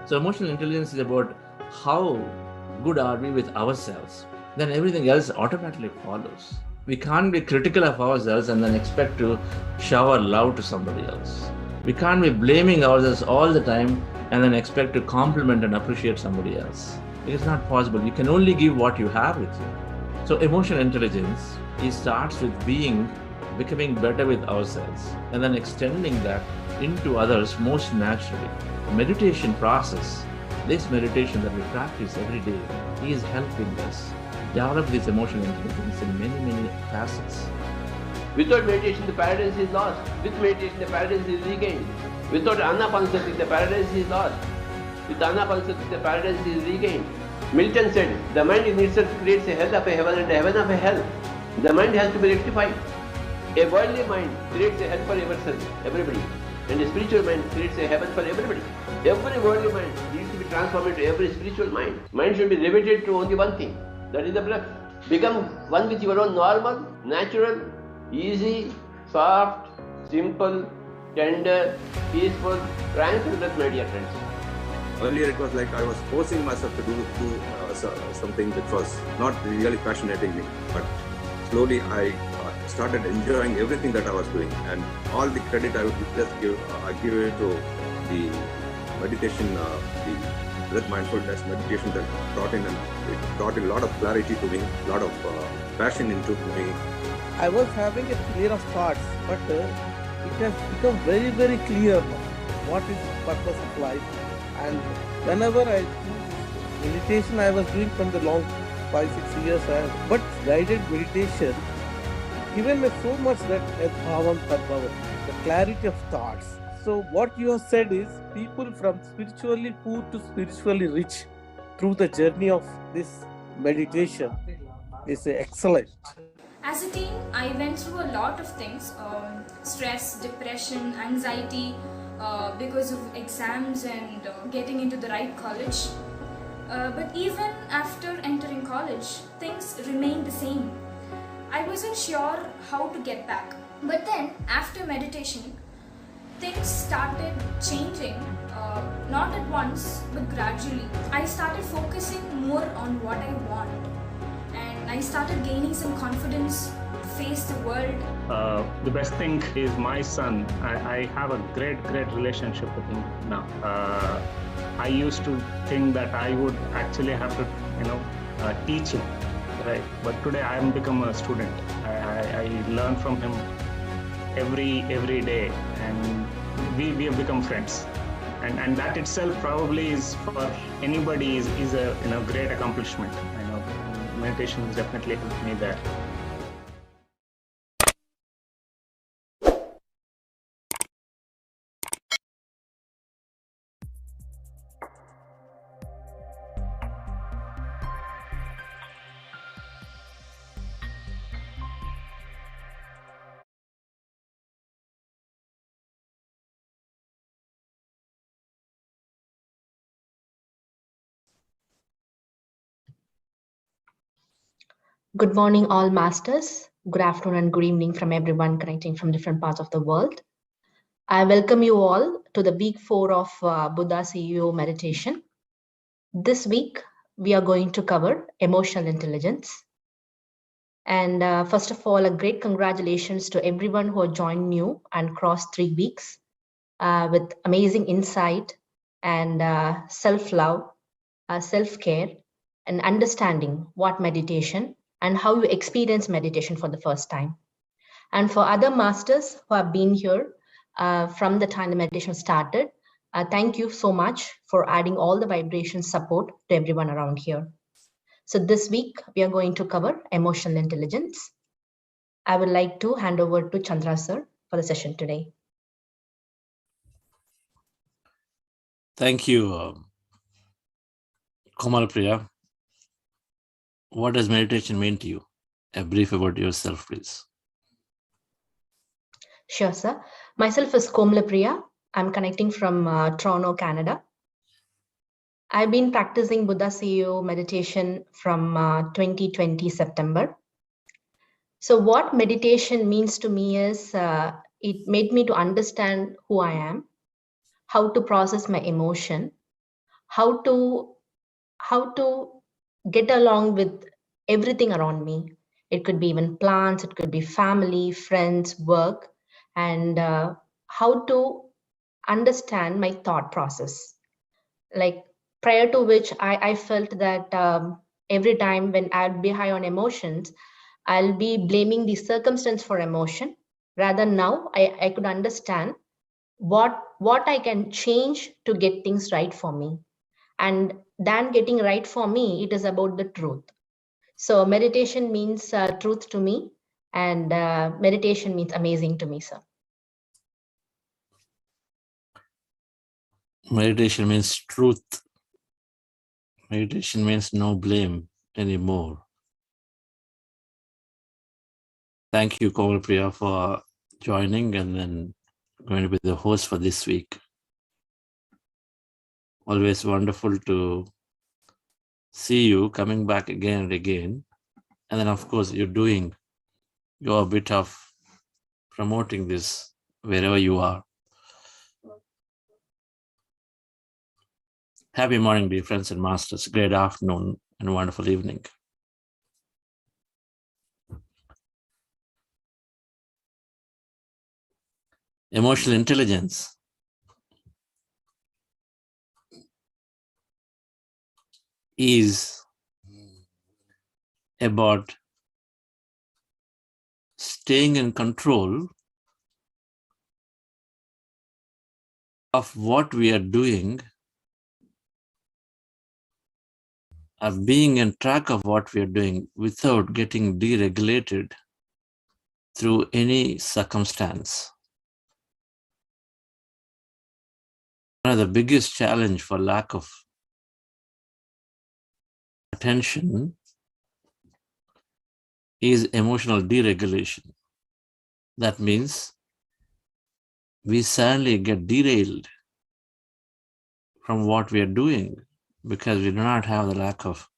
So emotional intelligence is about how good are we with ourselves. Then everything else automatically follows. We can't be critical of ourselves and then expect to shower love to somebody else. We can't be blaming ourselves all the time and then expect to compliment and appreciate somebody else. It is not possible. You can only give what you have with you. So emotional intelligence, it starts with becoming better with ourselves and then extending that into others most naturally. Meditation process, this meditation that we practice every day, is helping us develop this emotional intelligence in many facets. Without meditation, the paradise is lost. With meditation, the paradise is regained. Without Ana-Pana-Sati, the paradise is lost. With Ana-Pana-Sati, the paradise is regained. Milton said, the mind in itself creates a hell of a heaven and a heaven of a hell. The mind has to be rectified. A worldly mind creates a hell for everybody. And a spiritual mind creates a heaven for everybody. Every worldly mind needs to be transformed into every spiritual mind. Mind should be limited to only one thing, that is the breath. Become one with your own normal, natural, easy, soft, simple, tender, peaceful, tranquil breath, my dear friends. Earlier it was like I was forcing myself to do something which was not really fascinating me, but slowly I started enjoying everything that I was doing, and all the credit I would just give it to the meditation, the breath mindfulness meditation that brought in, and it brought in a lot of clarity to me, a lot of passion into me. I was having a clear of thoughts, but it has become very clear what is the purpose of life. And whenever I do meditation, I was doing from the long 5-6 years, but guided meditation given me so much that bhavam tadbhavam, the clarity of thoughts. So what you have said is people from spiritually poor to spiritually rich through the journey of this meditation is excellent. As a teen, I went through a lot of things, stress, depression, anxiety, because of exams and getting into the right college. But even after entering college, things remained the same. I wasn't sure how to get back. But then, after meditation, things started changing, not at once, but gradually. I started focusing more on what I want. And I started gaining some confidence to face the world. The best thing is my son. I have a great relationship with him now. I used to think that I would actually have to, teach him. Right, but today I am become a student. I learn from him every day, and we have become friends. And that itself probably is for anybody is a great accomplishment. Meditation has definitely helped me there. Good morning, all masters. Good afternoon and good evening from everyone connecting from different parts of the world. I welcome you all to the week 4 of Buddha CEO meditation. This week, we are going to cover emotional intelligence. And first of all, a great congratulations to everyone who joined new and crossed 3 weeks with amazing insight and self-love, self-care, and understanding what meditation and how you experience meditation for the first time. And for other masters who have been here from the time the meditation started, thank you so much for adding all the vibration support to everyone around here. So this week, we are going to cover emotional intelligence. I would like to hand over to Chandra sir for the session today. Thank you, Komalpriya. What does meditation mean to you? A brief about yourself, please. Sure, sir. Myself is Komala Priya. I'm connecting from Toronto, Canada. I've been practicing Buddha CEO meditation from 2020 September. So what meditation means to me is it made me to understand who I am, how to process my emotion, how to get along with everything around me. It could be even plants, it could be family, friends, work, and how to understand my thought process. Like prior to which I felt that every time when I'd be high on emotions, I'll be blaming the circumstance for emotion. Rather now I could understand what I can change to get things right for me. And then getting right for me, it is about the truth. So meditation means truth to me, and meditation means amazing to me, sir. Meditation means truth. Meditation means no blame anymore. Thank you, Komalpriya, for joining and then going to be the host for this week. Always wonderful to see you coming back again and again. And then, of course, you're doing your bit of promoting this wherever you are. Happy morning, dear friends and masters. Great afternoon and wonderful evening. Emotional intelligence is about staying in control of what we are doing, of being in track of what we are doing without getting deregulated through any circumstance. One of the biggest challenge for lack of attention is emotional deregulation. That means we suddenly get derailed from what we are doing because we do not have the lack of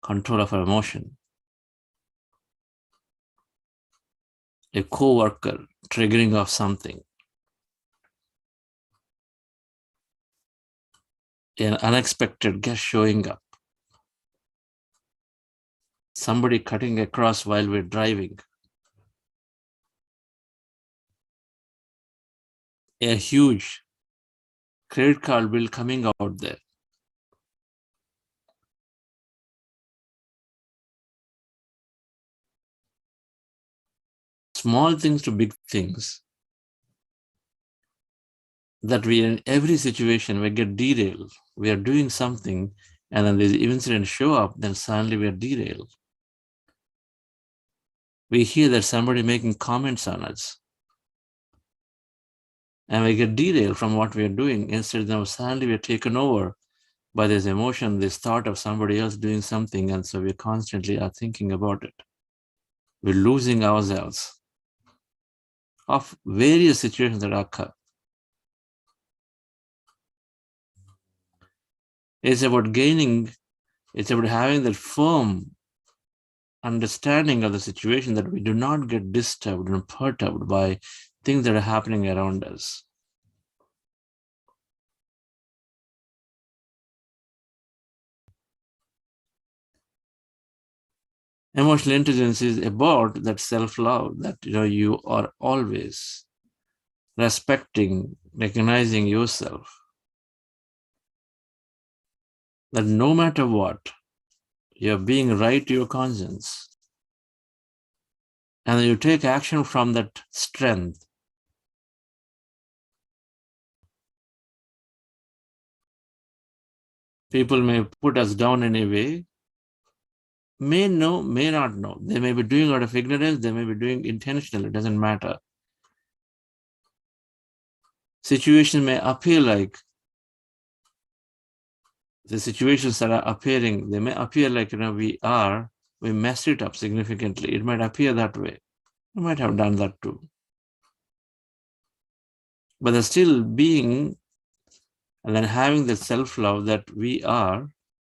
control of our emotion. A co-worker triggering of something, an unexpected guest showing up, somebody cutting across while we're driving, a huge credit card bill coming out there. Small things to big things that we in every situation we get derailed. We are doing something and then these incidents show up, then suddenly we are derailed. We hear that somebody making comments on us and we get derailed from what we are doing. Instead, now suddenly we are taken over by this emotion, this thought of somebody else doing something, and so we constantly are thinking about it. We're losing ourselves of various situations that occur. It's about gaining, it's about having that firm understanding of the situation that we do not get disturbed and perturbed by things that are happening around us. Emotional intelligence is about that self-love, that you are always respecting, recognizing yourself. That no matter what, you're being right to your conscience. And you take action from that strength. People may put us down in a way, may know, may not know. They may be doing out of ignorance, they may be doing intentionally, it doesn't matter. Situations may appear like, the situations that are appearing, they may appear like, we messed it up significantly. It might appear that way. We might have done that too. But there's still being, and then having the self-love that we are,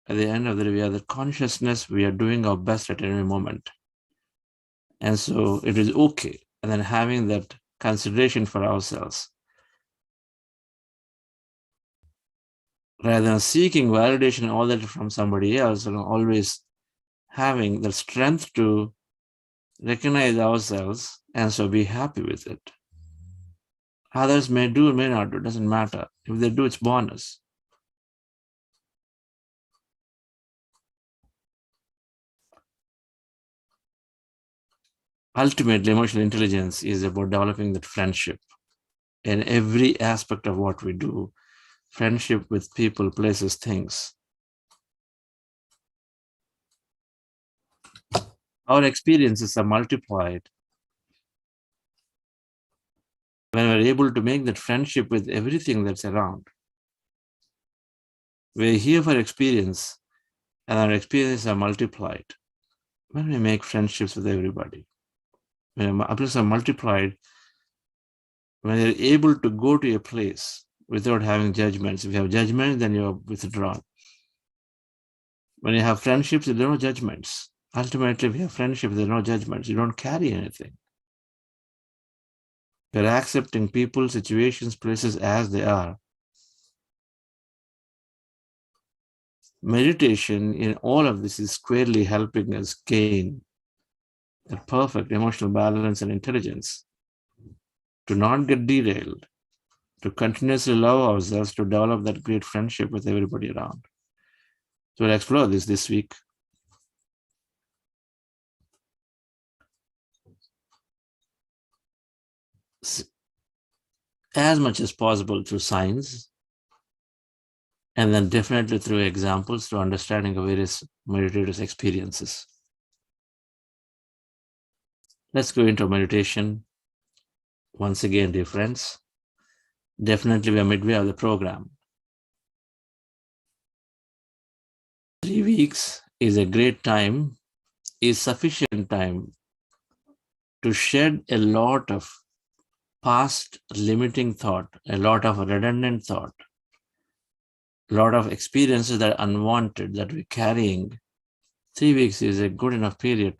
at the end of the day, we are the consciousness, we are doing our best at any moment. And so it is okay. And then having that consideration for ourselves. Rather than seeking validation and all that from somebody else, and always having the strength to recognize ourselves and so be happy with it. Others may do, may not do, doesn't matter. If they do, it's bonus. Ultimately, emotional intelligence is about developing that friendship in every aspect of what we do. Friendship with people, places, things. Our experiences are multiplied when we're able to make that friendship with everything that's around. We're here for experience, and our experiences are multiplied when we make friendships with everybody. When others are multiplied, when you're able to go to a place without having judgments. If you have judgments, then you're withdrawn. When you have friendships, there are no judgments. Ultimately, if you have friendships, there are no judgments. You don't carry anything. You're accepting people, situations, places as they are. Meditation in all of this is squarely helping us gain a perfect emotional balance and intelligence, to not get derailed, to continuously love ourselves, to develop that great friendship with everybody around. So we'll explore this week. As much as possible through science, and then definitely through examples, to understanding of various meditative experiences. Let's go into meditation. Once again, dear friends, definitely we are midway of the program. 3 weeks is a great time, is sufficient time to shed a lot of past limiting thought, a lot of redundant thought, a lot of experiences that are unwanted that we're carrying. 3 weeks is a good enough period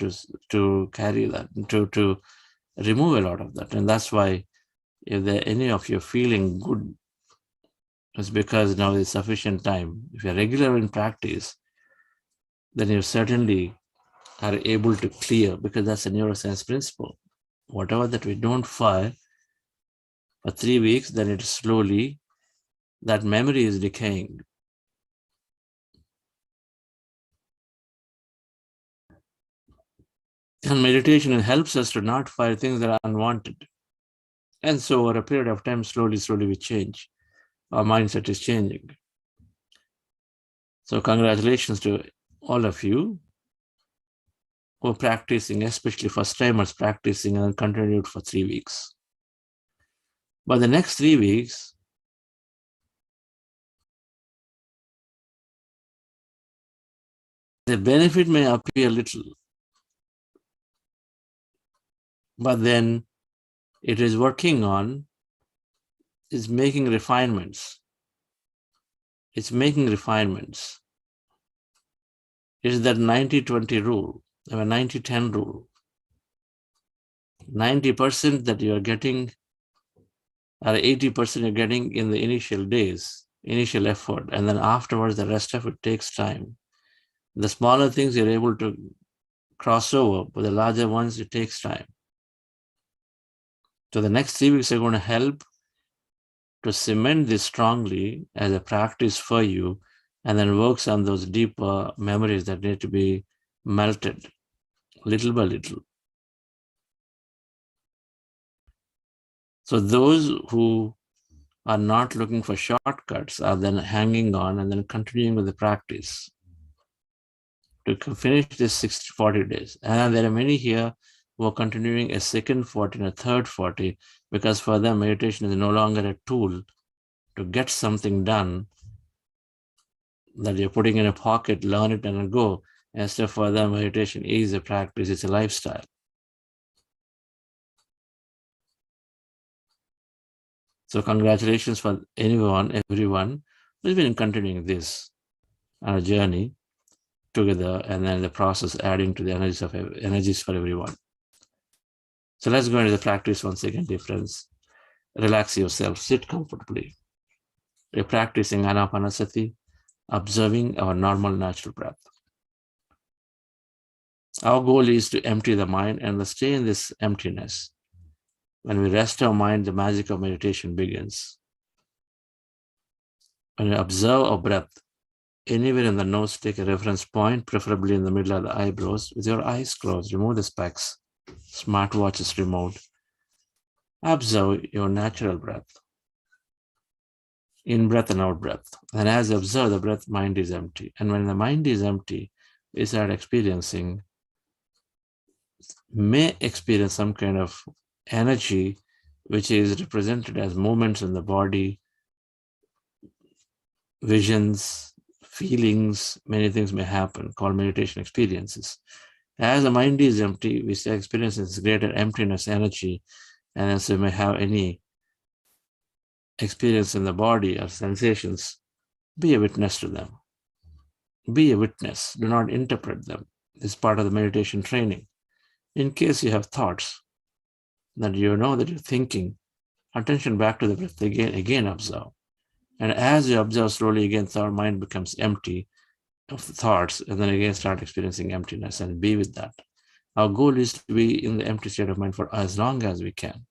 to carry that, to remove a lot of that. And that's why if there any of you feeling good, it's because now is sufficient time. If you're regular in practice, then you certainly are able to clear, because that's a neuroscience principle. Whatever that we don't fire for 3 weeks, then it slowly, that memory is decaying. And meditation helps us to not fire things that are unwanted. And so over a period of time, slowly we change. Our mindset is changing. So congratulations to all of you who are practicing, especially first timers practicing, and continued for 3 weeks. But the next 3 weeks, the benefit may appear little, but then it is working on, is making refinements. It's making refinements. It's that 90-20 rule, or 90-10 rule. 90% that you are getting or 80% you're getting in the initial days, initial effort, and then afterwards the rest of it takes time. The smaller things you're able to cross over, but the larger ones it takes time. So the next 3 weeks are going to help to cement this strongly as a practice for you, and then works on those deeper memories that need to be melted little by little. So those who are not looking for shortcuts are then hanging on and then continuing with the practice to finish this 40 days. And there are many here who are continuing a second 40 and a third 40, because for them meditation is no longer a tool to get something done that you're putting in a pocket, learn it and go. Instead, for them, meditation is a practice, it's a lifestyle. So congratulations for everyone who's been continuing this on a journey together, and then the process adding to the energies for everyone. So let's go into the practice once again. Difference. Relax yourself, sit comfortably. We're practicing Ana-Pana-Sati, observing our normal natural breath. Our goal is to empty the mind and stay in this emptiness. When we rest our mind, the magic of meditation begins. When we observe our breath, anywhere in the nose, take a reference point, preferably in the middle of the eyebrows, with your eyes closed. Remove the specs. Smartwatch is removed. Observe your natural breath. In breath and out breath. And as you observe the breath, mind is empty. And when the mind is empty, we start may experience some kind of energy, which is represented as movements in the body, visions, feelings, many things may happen, called meditation experiences. As the mind is empty, we start experiencing this greater emptiness energy, and as we may have any experience in the body or sensations, be a witness to them. Be a witness, do not interpret them. This is part of the meditation training. In case you have thoughts that you know that you're thinking, attention back to the breath, again observe. And as you observe slowly, again, our mind becomes empty of the thoughts, and then again start experiencing emptiness, and be with that. Our goal is to be in the empty state of mind for as long as we can.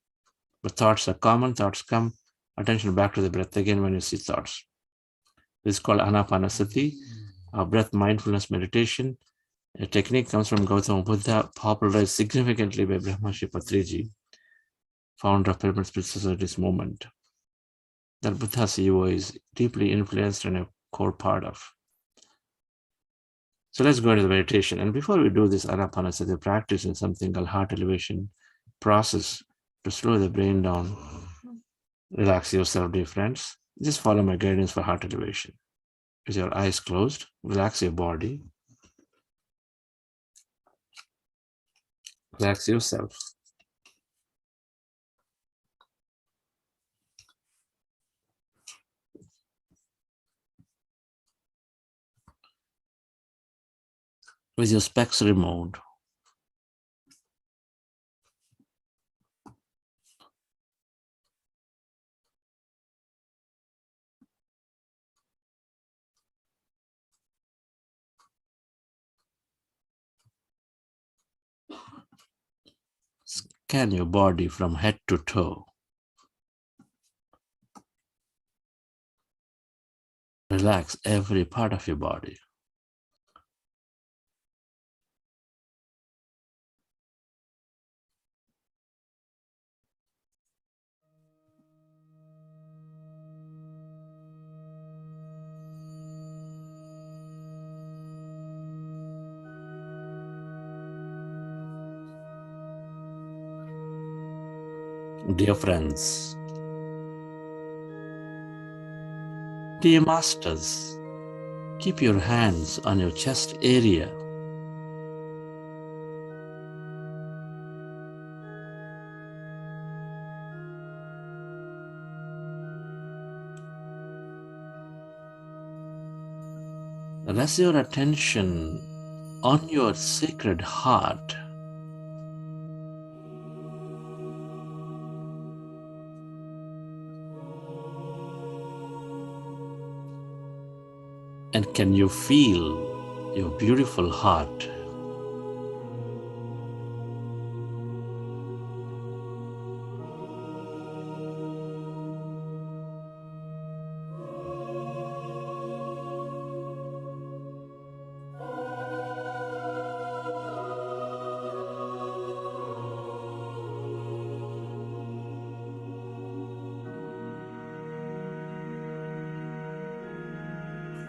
But thoughts are common, thoughts come, attention back to the breath again when you see thoughts. This is called Ana-Pana-Sati, our breath mindfulness meditation. A technique comes from Gautama Buddha, popularized significantly by Brahmarshi Pitamaha, founder of Pyramid Spiritual Society's movement, that Buddha's ego is deeply influenced and a core part of. So let's go into the meditation. And before we do this Ana-Pana-Sati practice in something called heart elevation process to slow the brain down, relax yourself, dear friends. Just follow my guidance for heart elevation. With your eyes closed, relax your body. Relax yourself. With your specs removed, scan your body from head to toe. Relax every part of your body. Dear friends, dear masters, keep your hands on your chest area. Rest your attention on your sacred heart. And can you feel your beautiful heart?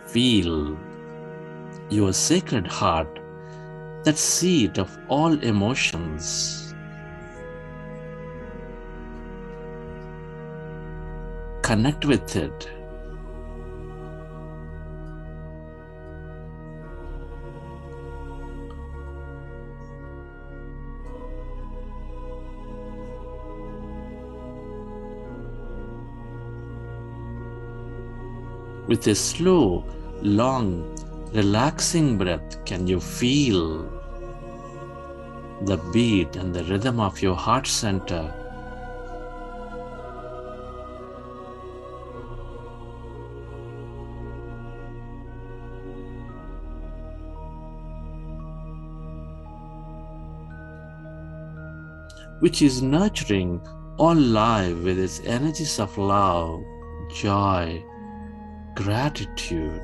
Feel your sacred heart, that seat of all emotions. Connect with it. With a slow, long, relaxing breath, can you feel the beat and the rhythm of your heart center? Which is nurturing all life with its energies of love, joy, gratitude.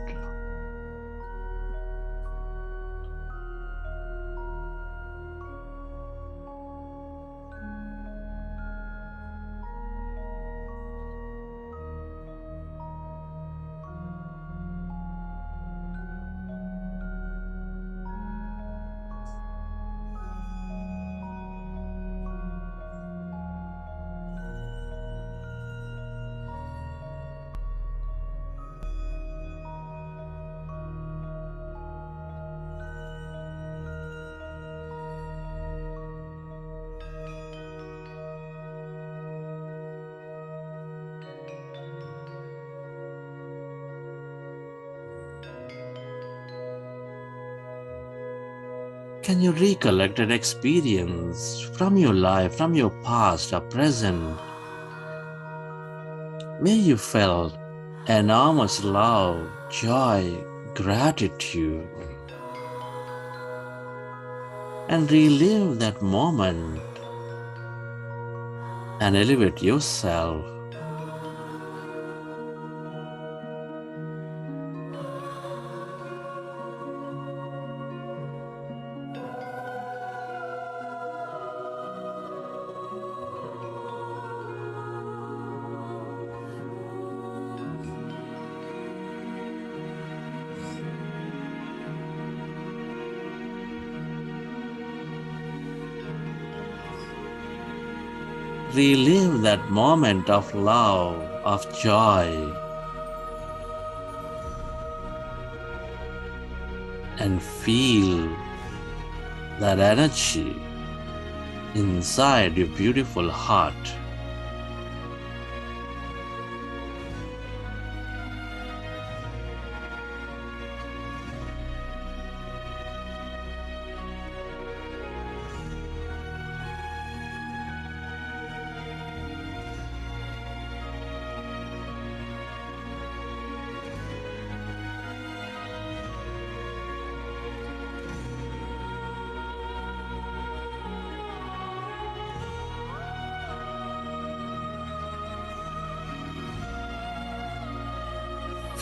Can you recollect an experience from your life, from your past or present, where you felt enormous love, joy, gratitude, and relive that moment and elevate yourself? Relive that moment of love, of joy, and feel that energy inside your beautiful heart.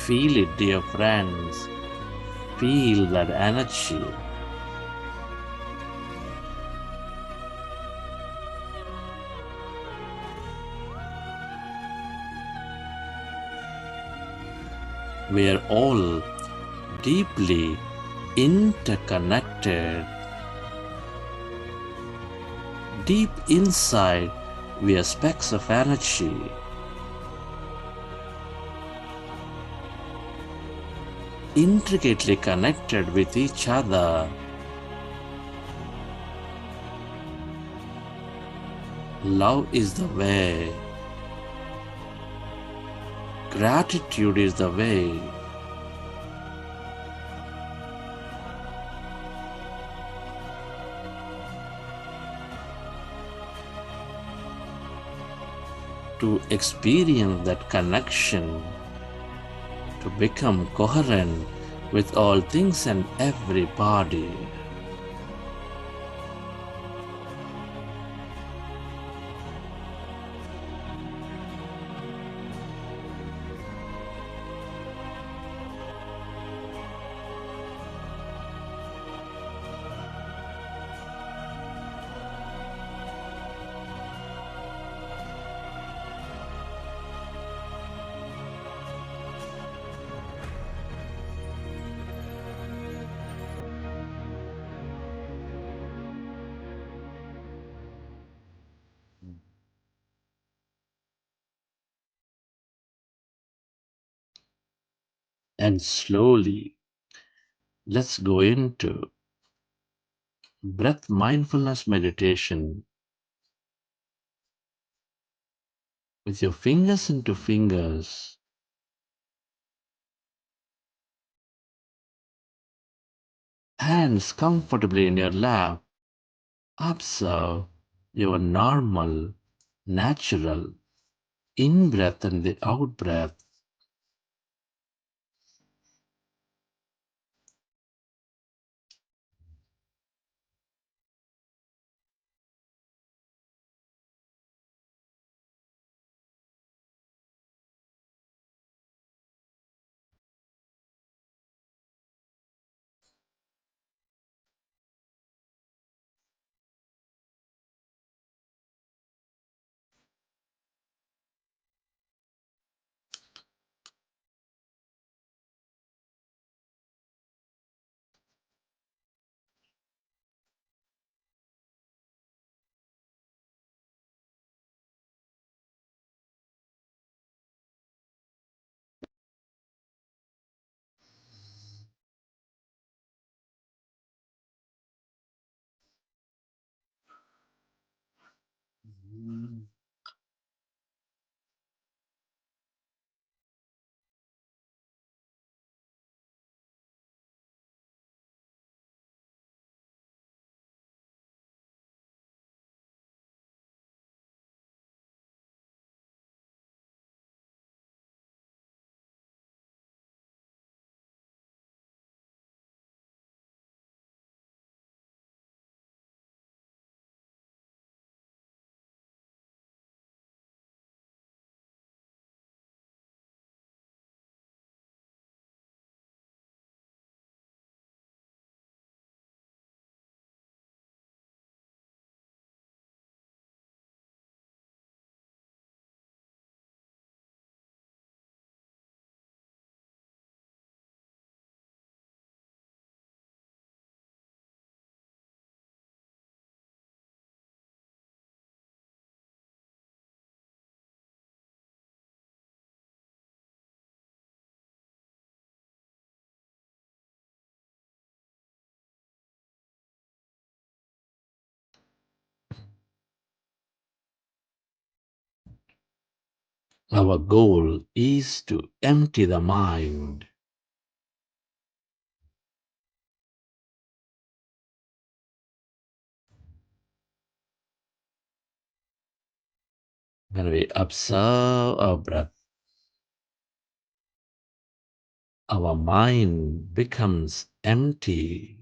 Feel it, dear friends. Feel that energy. We are all deeply interconnected. Deep inside, we are specks of energy. Intricately connected with each other. Love is the way. Gratitude is the way. To experience that connection, to become coherent with all things and everybody. And slowly, let's go into breath mindfulness meditation with your fingers into fingers, hands comfortably in your lap. Observe your normal, natural in breath and the out breath. Our goal is to empty the mind. When we observe our breath, our mind becomes empty.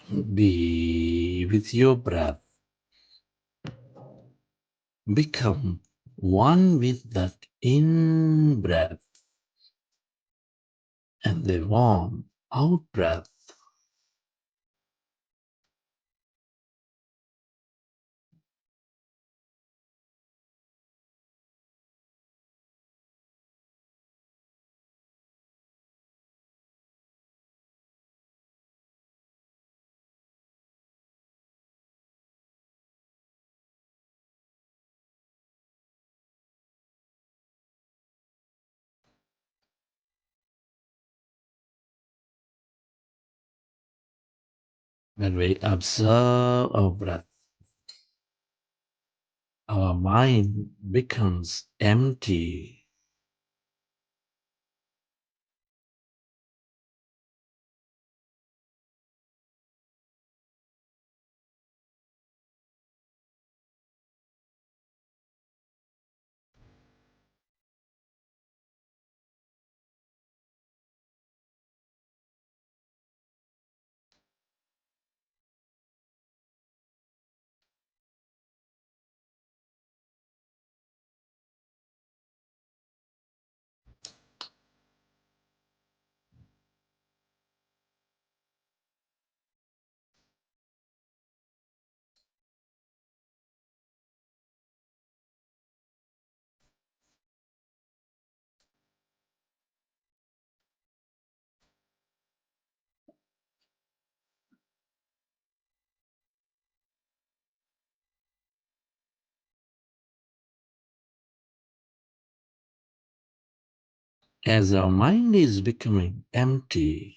Be with your breath. Become one with that in breath and the warm out breath. When we observe our breath, our mind becomes empty. As our mind is becoming empty,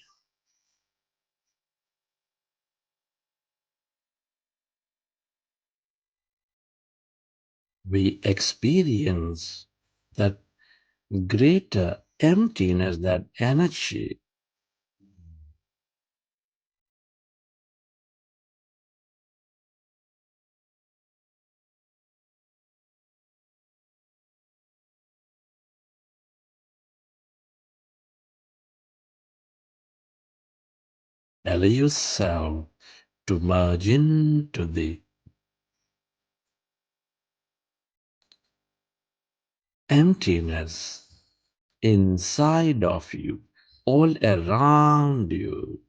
we experience that greater emptiness, that energy. Allow yourself to merge into the emptiness inside of you, all around you.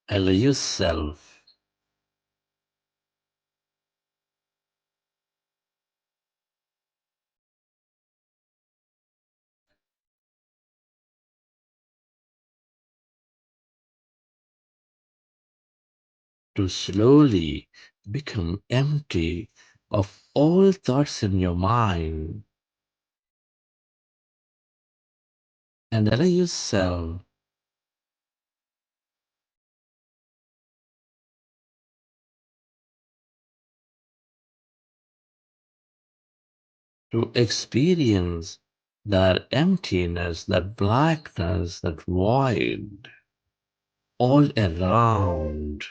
Allow yourself to slowly become empty of all thoughts in your mind and allow yourself to experience that emptiness, that blackness, that void all around.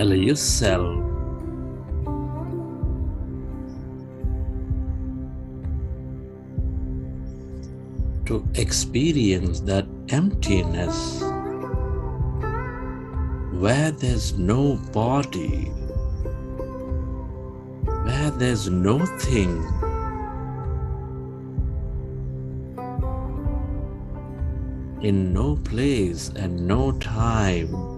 Allow yourself to experience that emptiness where there's no body, where there's no thing. In no place and no time.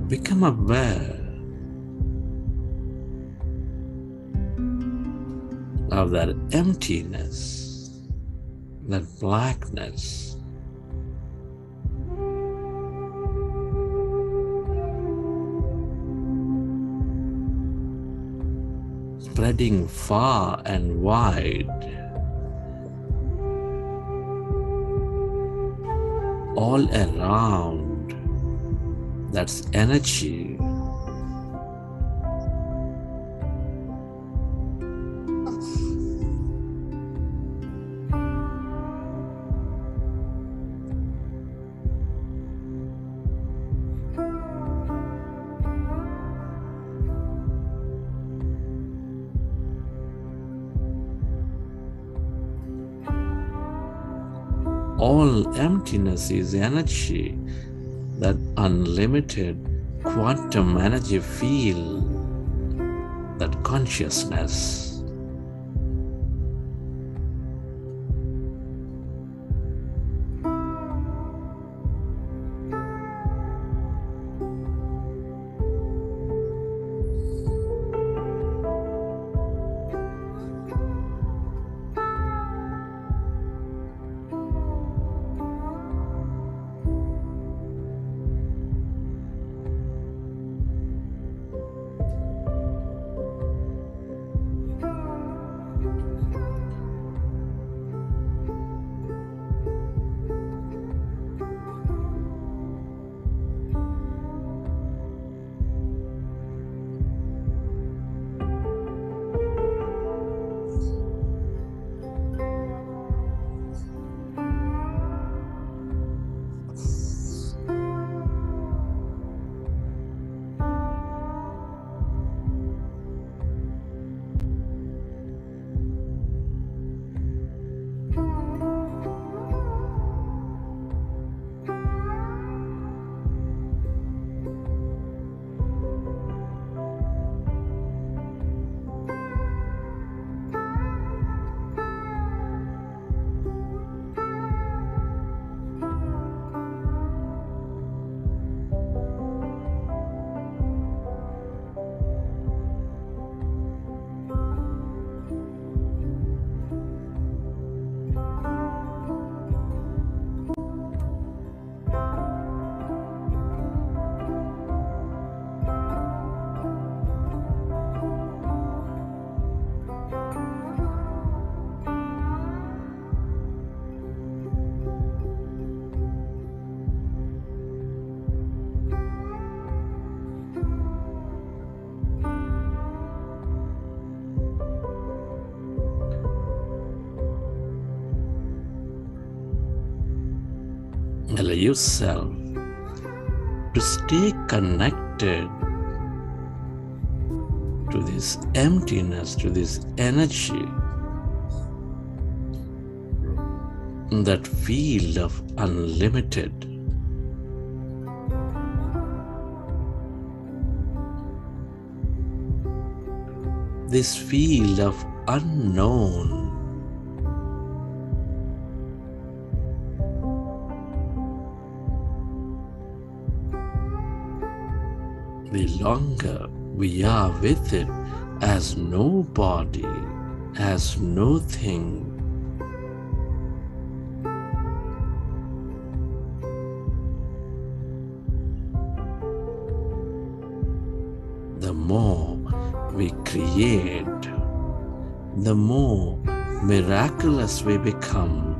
Become aware of that emptiness, that blackness. Spreading far and wide, all around. That's energy. All emptiness is energy, that unlimited quantum energy field, that consciousness. Allow yourself to stay connected to this emptiness, to this energy, that field of unlimited. This field of unknown. The longer we are with it as no body, as no thing, the more we create the more miraculous we become.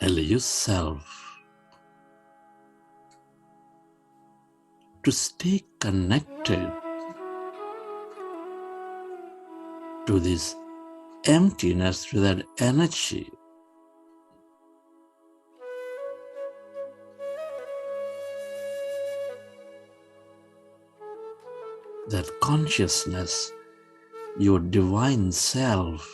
Allow yourself to stay connected to this emptiness, to that energy. That consciousness, your divine self.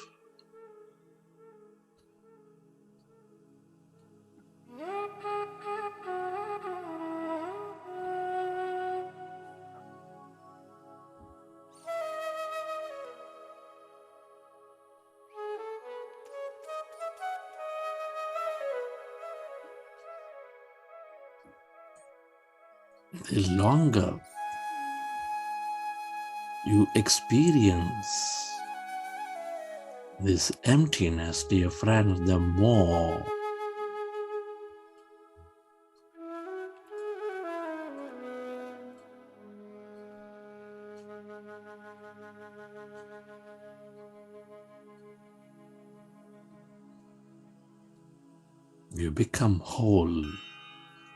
the longer you experience this emptiness, dear friends, the more you become whole,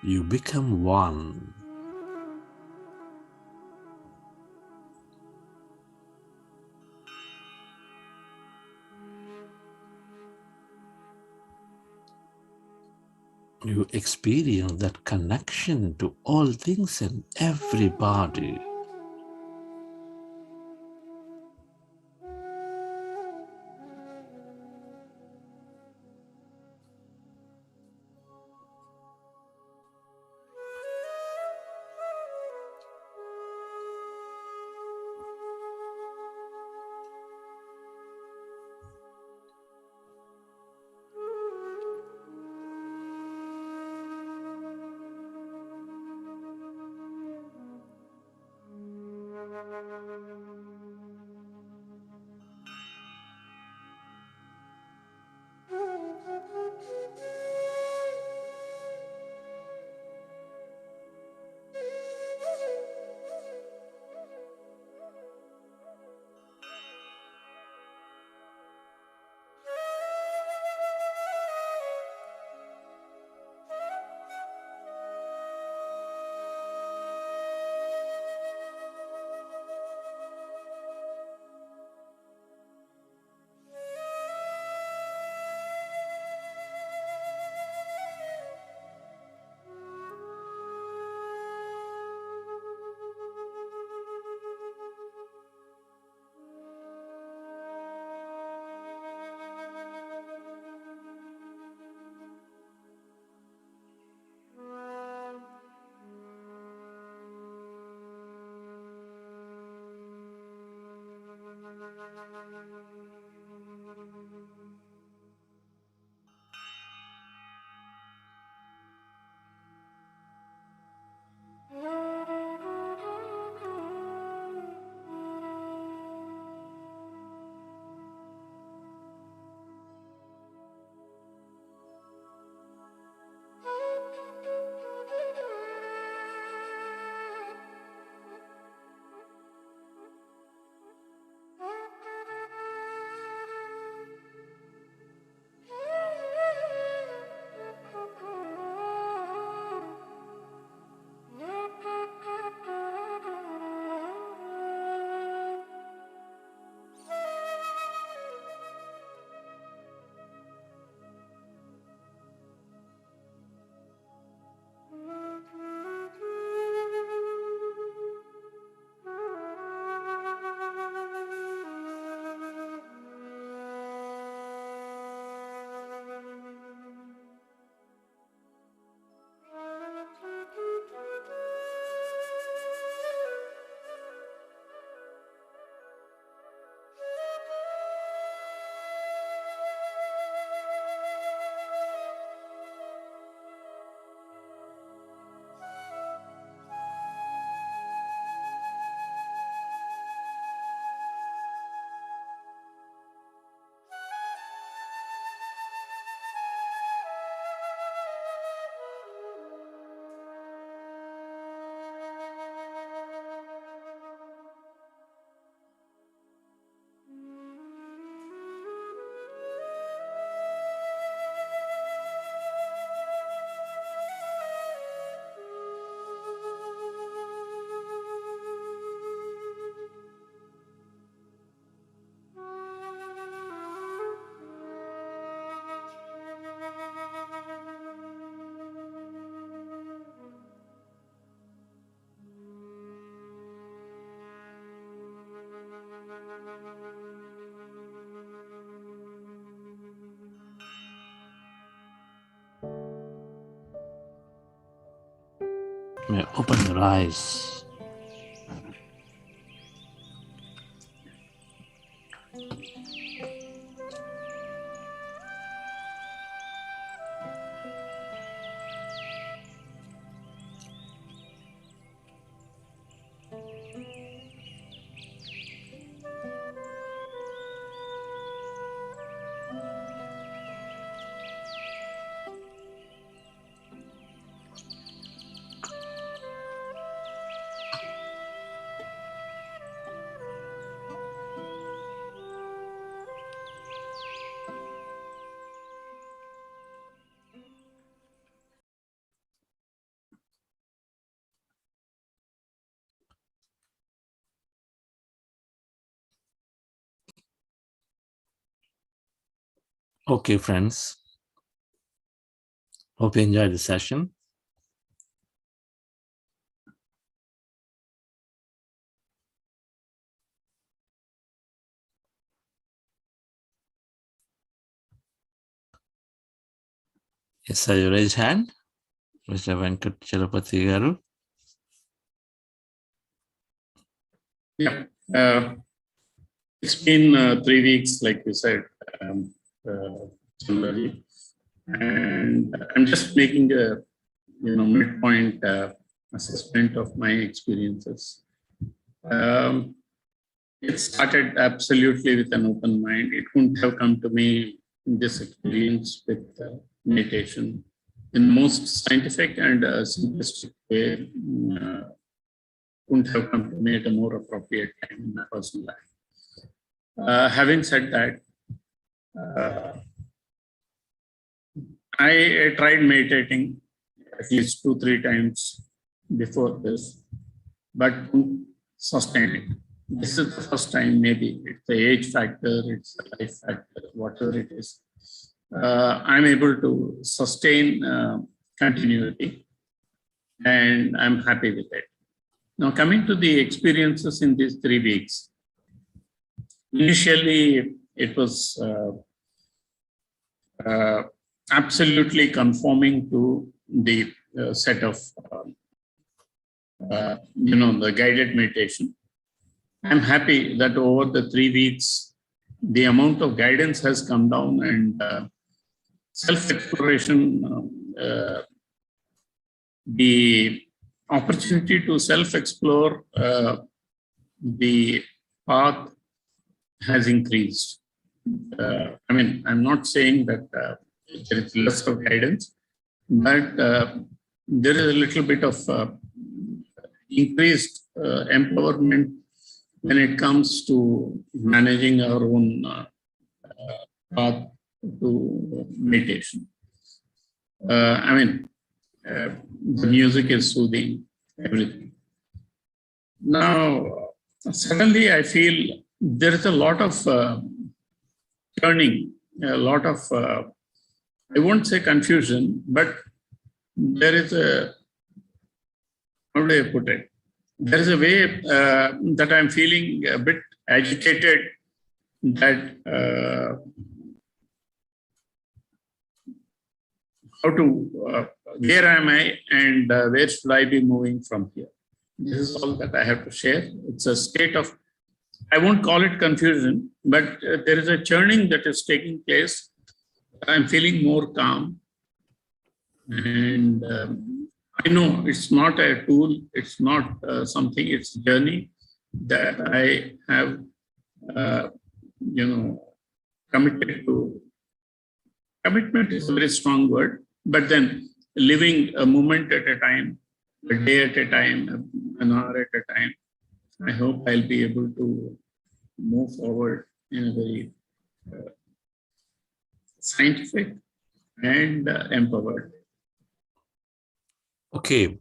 you become one. You experience that connection to all things and everybody. May open your eyes. Okay, friends. Hope you enjoyed the session. Yes, sir, you raise hand. Mr. Venkat Chalapati Garu. Yeah. It's been 3 weeks, like you said, generally. And I'm just making a midpoint assessment of my experiences. It started absolutely with an open mind. It wouldn't have come to me, this experience with meditation in the most scientific and simplistic way. Wouldn't have come to me at a more appropriate time in my personal life. Having said that, I tried meditating at least 2-3 times before this, but sustained it. This is the first time, maybe it's the age factor, it's the life factor, whatever it is. I'm able to sustain continuity, and I'm happy with it. Now, coming to the experiences in these 3 weeks, initially it was absolutely conforming to the set of, the guided meditation. I'm happy that over the 3 weeks, the amount of guidance has come down, and self-exploration, the opportunity to self-explore the path has increased. I'm not saying that there is less of guidance, but there is a little bit of increased empowerment when it comes to managing our own path to meditation. The music is soothing, everything. Now, suddenly I feel there is a lot of turning, a lot of, I won't say confusion, but there is a, how do I put it? There is a way that I'm feeling a bit agitated, that where am I, and where should I be moving from here? This is all that I have to share. It's a state of, I won't call it confusion, but there is a churning that is taking place. I'm feeling more calm. And I know it's not a tool, it's not something, it's a journey that I have, committed to. Commitment is a very strong word, but then living a moment at a time, a day at a time, an hour at a time, I hope I'll be able to move forward in a very scientific and empowered. Okay.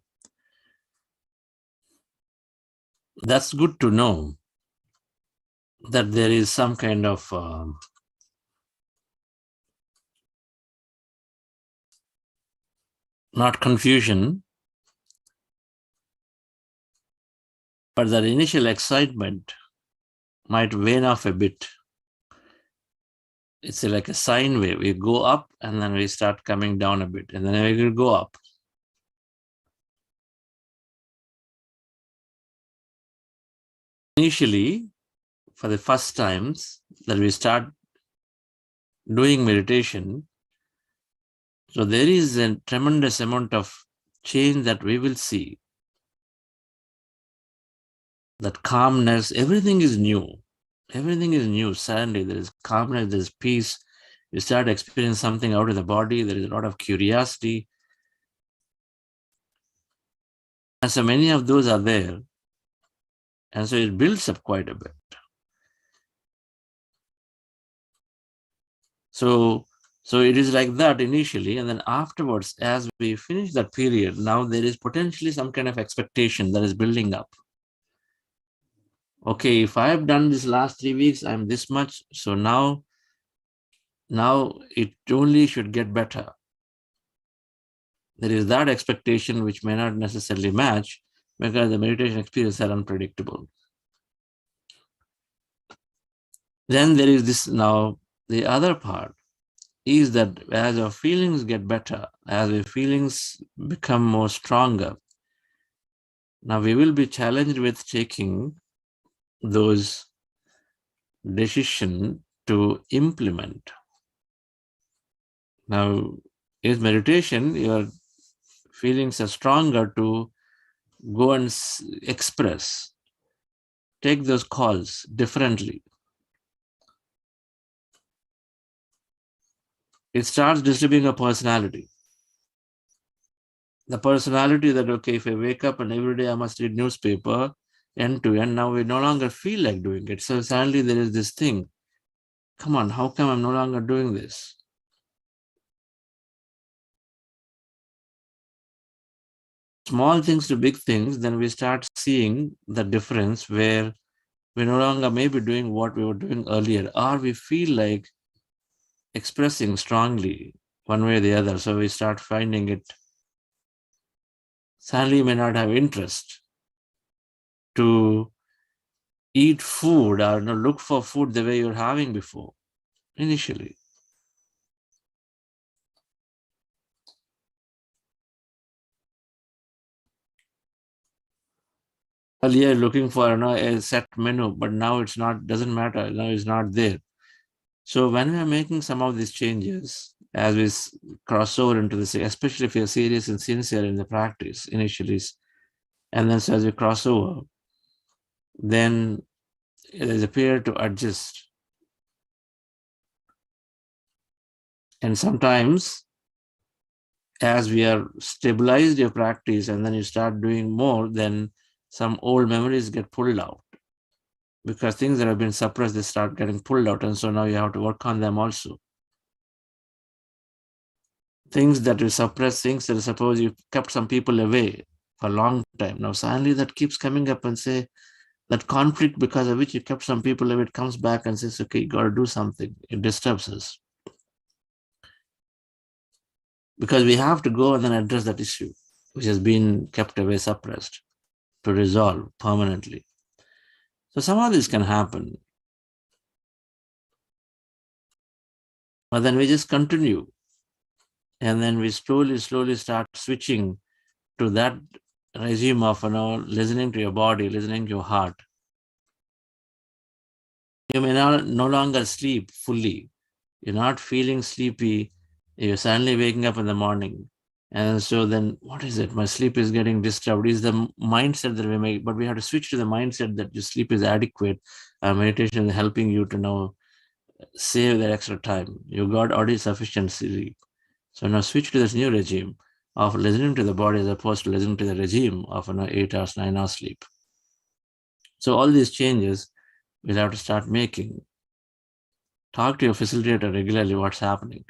That's good to know that there is some kind of not confusion, but that initial excitement might wane off a bit. It's like a sine wave. We go up and then we start coming down a bit, and then we will go up. Initially, for the first times that we start doing meditation, so there is a tremendous amount of change that we will see. That calmness, everything is new. Everything is new. Suddenly there is calmness, there is peace. You start experiencing something out of the body. There is a lot of curiosity. And so many of those are there. And so it builds up quite a bit. So it is like that initially, and then afterwards, as we finish that period, now there is potentially some kind of expectation that is building up. Okay, if I have done this last 3 weeks, I'm this much. So now now it only should get better. There is that expectation which may not necessarily match because the meditation experiences are unpredictable. Then there is this now, the other part is that as our feelings get better, as our feelings become more stronger, now we will be challenged with taking those decisions to implement. Now, in meditation, your feelings are stronger to go and express, take those calls differently. It starts disturbing a personality. The personality that, okay, if I wake up and every day I must read newspaper end to end, now we no longer feel like doing it. So suddenly there is this thing, come on, how come I'm no longer doing this? Small things to big things, then we start seeing the difference where we no longer may be doing what we were doing earlier, or we feel like expressing strongly one way or the other. So we start finding it, suddenly you may not have interest to eat food or look for food the way you're having before, initially. Earlier looking for a set menu, but now it's not, doesn't matter, now it's not there. So when we are making some of these changes, as we cross over into this, especially if you're serious and sincere in the practice initially, and then so as we cross over, then there's a period to adjust. And sometimes as we are stabilized your practice and then you start doing more, then some old memories get pulled out. Because things that have been suppressed, they start getting pulled out. And so now you have to work on them also. Things that you suppress, things that suppose you kept some people away for a long time. Now suddenly that keeps coming up and say, that conflict because of which you kept some people away, it comes back and says, okay, you got to do something. It disturbs us. Because we have to go and then address that issue, which has been kept away, suppressed, to resolve permanently. So some of this can happen. But then we just continue. And then we slowly start switching to that regime of listening to your body, listening to your heart. You may no longer sleep fully. You're not feeling sleepy. You're suddenly waking up in the morning. And so then, what is it? My sleep is getting disturbed. Is the mindset that we make, but we have to switch to the mindset that your sleep is adequate. Meditation is helping you to now save that extra time. You got already sufficient sleep. So now switch to this new regime of listening to the body as opposed to listening to the regime of 8 hours, 9 hours sleep. So all these changes we'll have to start making. Talk to your facilitator regularly what's happening.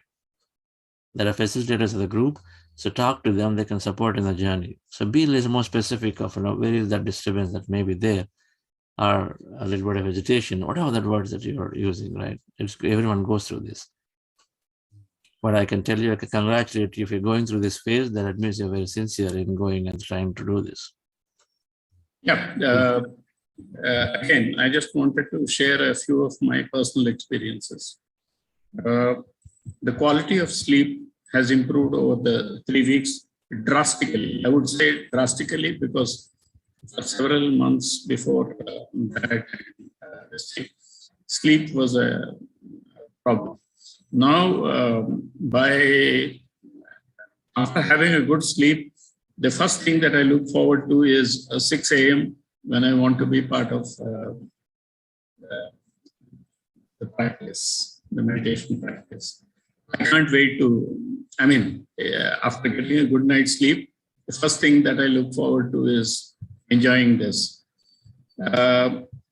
There are facilitators of the group, so talk to them, they can support in the journey. So be a little more specific of where is that disturbance that may be there, or a little bit of vegetation, whatever that words that you're using, right? Everyone goes through this. But I can tell you, I can congratulate you if you're going through this phase, then it means you're very sincere in going and trying to do this. Yeah. Again, I just wanted to share a few of my personal experiences. The quality of sleep has improved over the 3 weeks drastically. I would say drastically because for several months before that, sleep was a problem. Now, after having a good sleep, the first thing that I look forward to is 6 a.m. when I want to be part of the practice, the meditation practice. I can't wait after getting a good night's sleep, the first thing that I look forward to is enjoying this.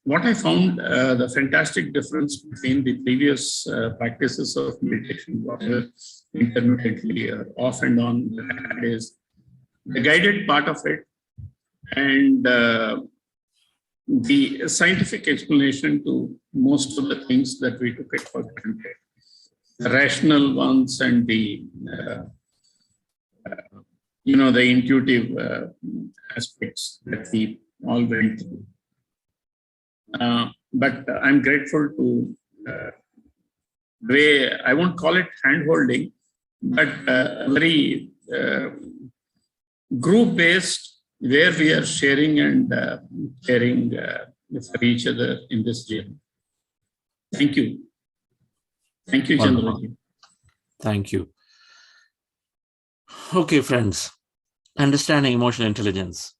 What I found, the fantastic difference between the previous practices of meditation, whether intermittently or off and on, is the guided part of it and the scientific explanation to most of the things that we took it for granted. rational ones and the the intuitive aspects that we all went through. But I'm grateful to I won't call it hand-holding, but very group-based, where we are sharing and caring for each other in this journey. Thank you. Thank you, Chandraji. Thank you. Okay, friends, understanding emotional intelligence.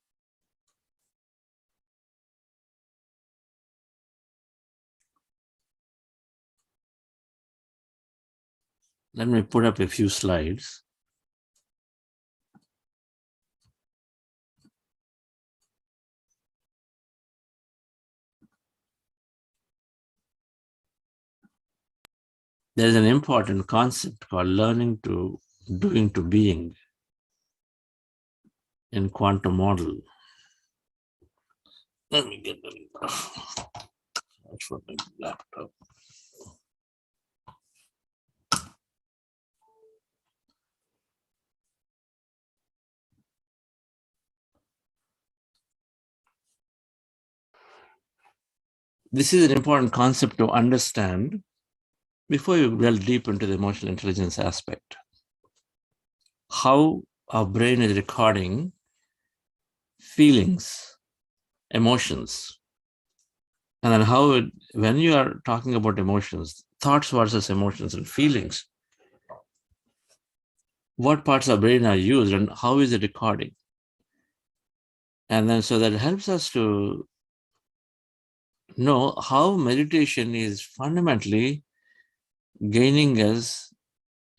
Let me put up a few slides. There is an important concept called learning to doing to being in quantum model. Let me get the for my laptop. This is an important concept to understand before you delve deep into the emotional intelligence aspect. How our brain is recording feelings, emotions, and then how when you are talking about emotions, thoughts versus emotions and feelings, what parts of the brain are used and how is it recording? And then so that helps us to know how meditation is fundamentally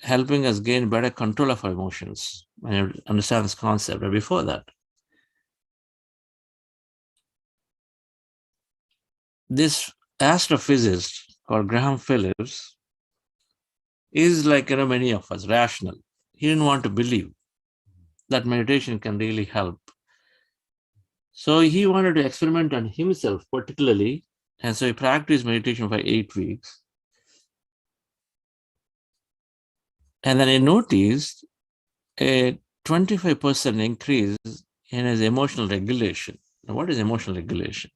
helping us gain better control of our emotions. When you understand this concept, but before that, this astrophysicist called Graham Phillips is like many of us, rational. He didn't want to believe that meditation can really help. So he wanted to experiment on himself particularly, and so he practiced meditation for 8 weeks. And then he noticed a 25% increase in his emotional regulation. Now, what is emotional regulation?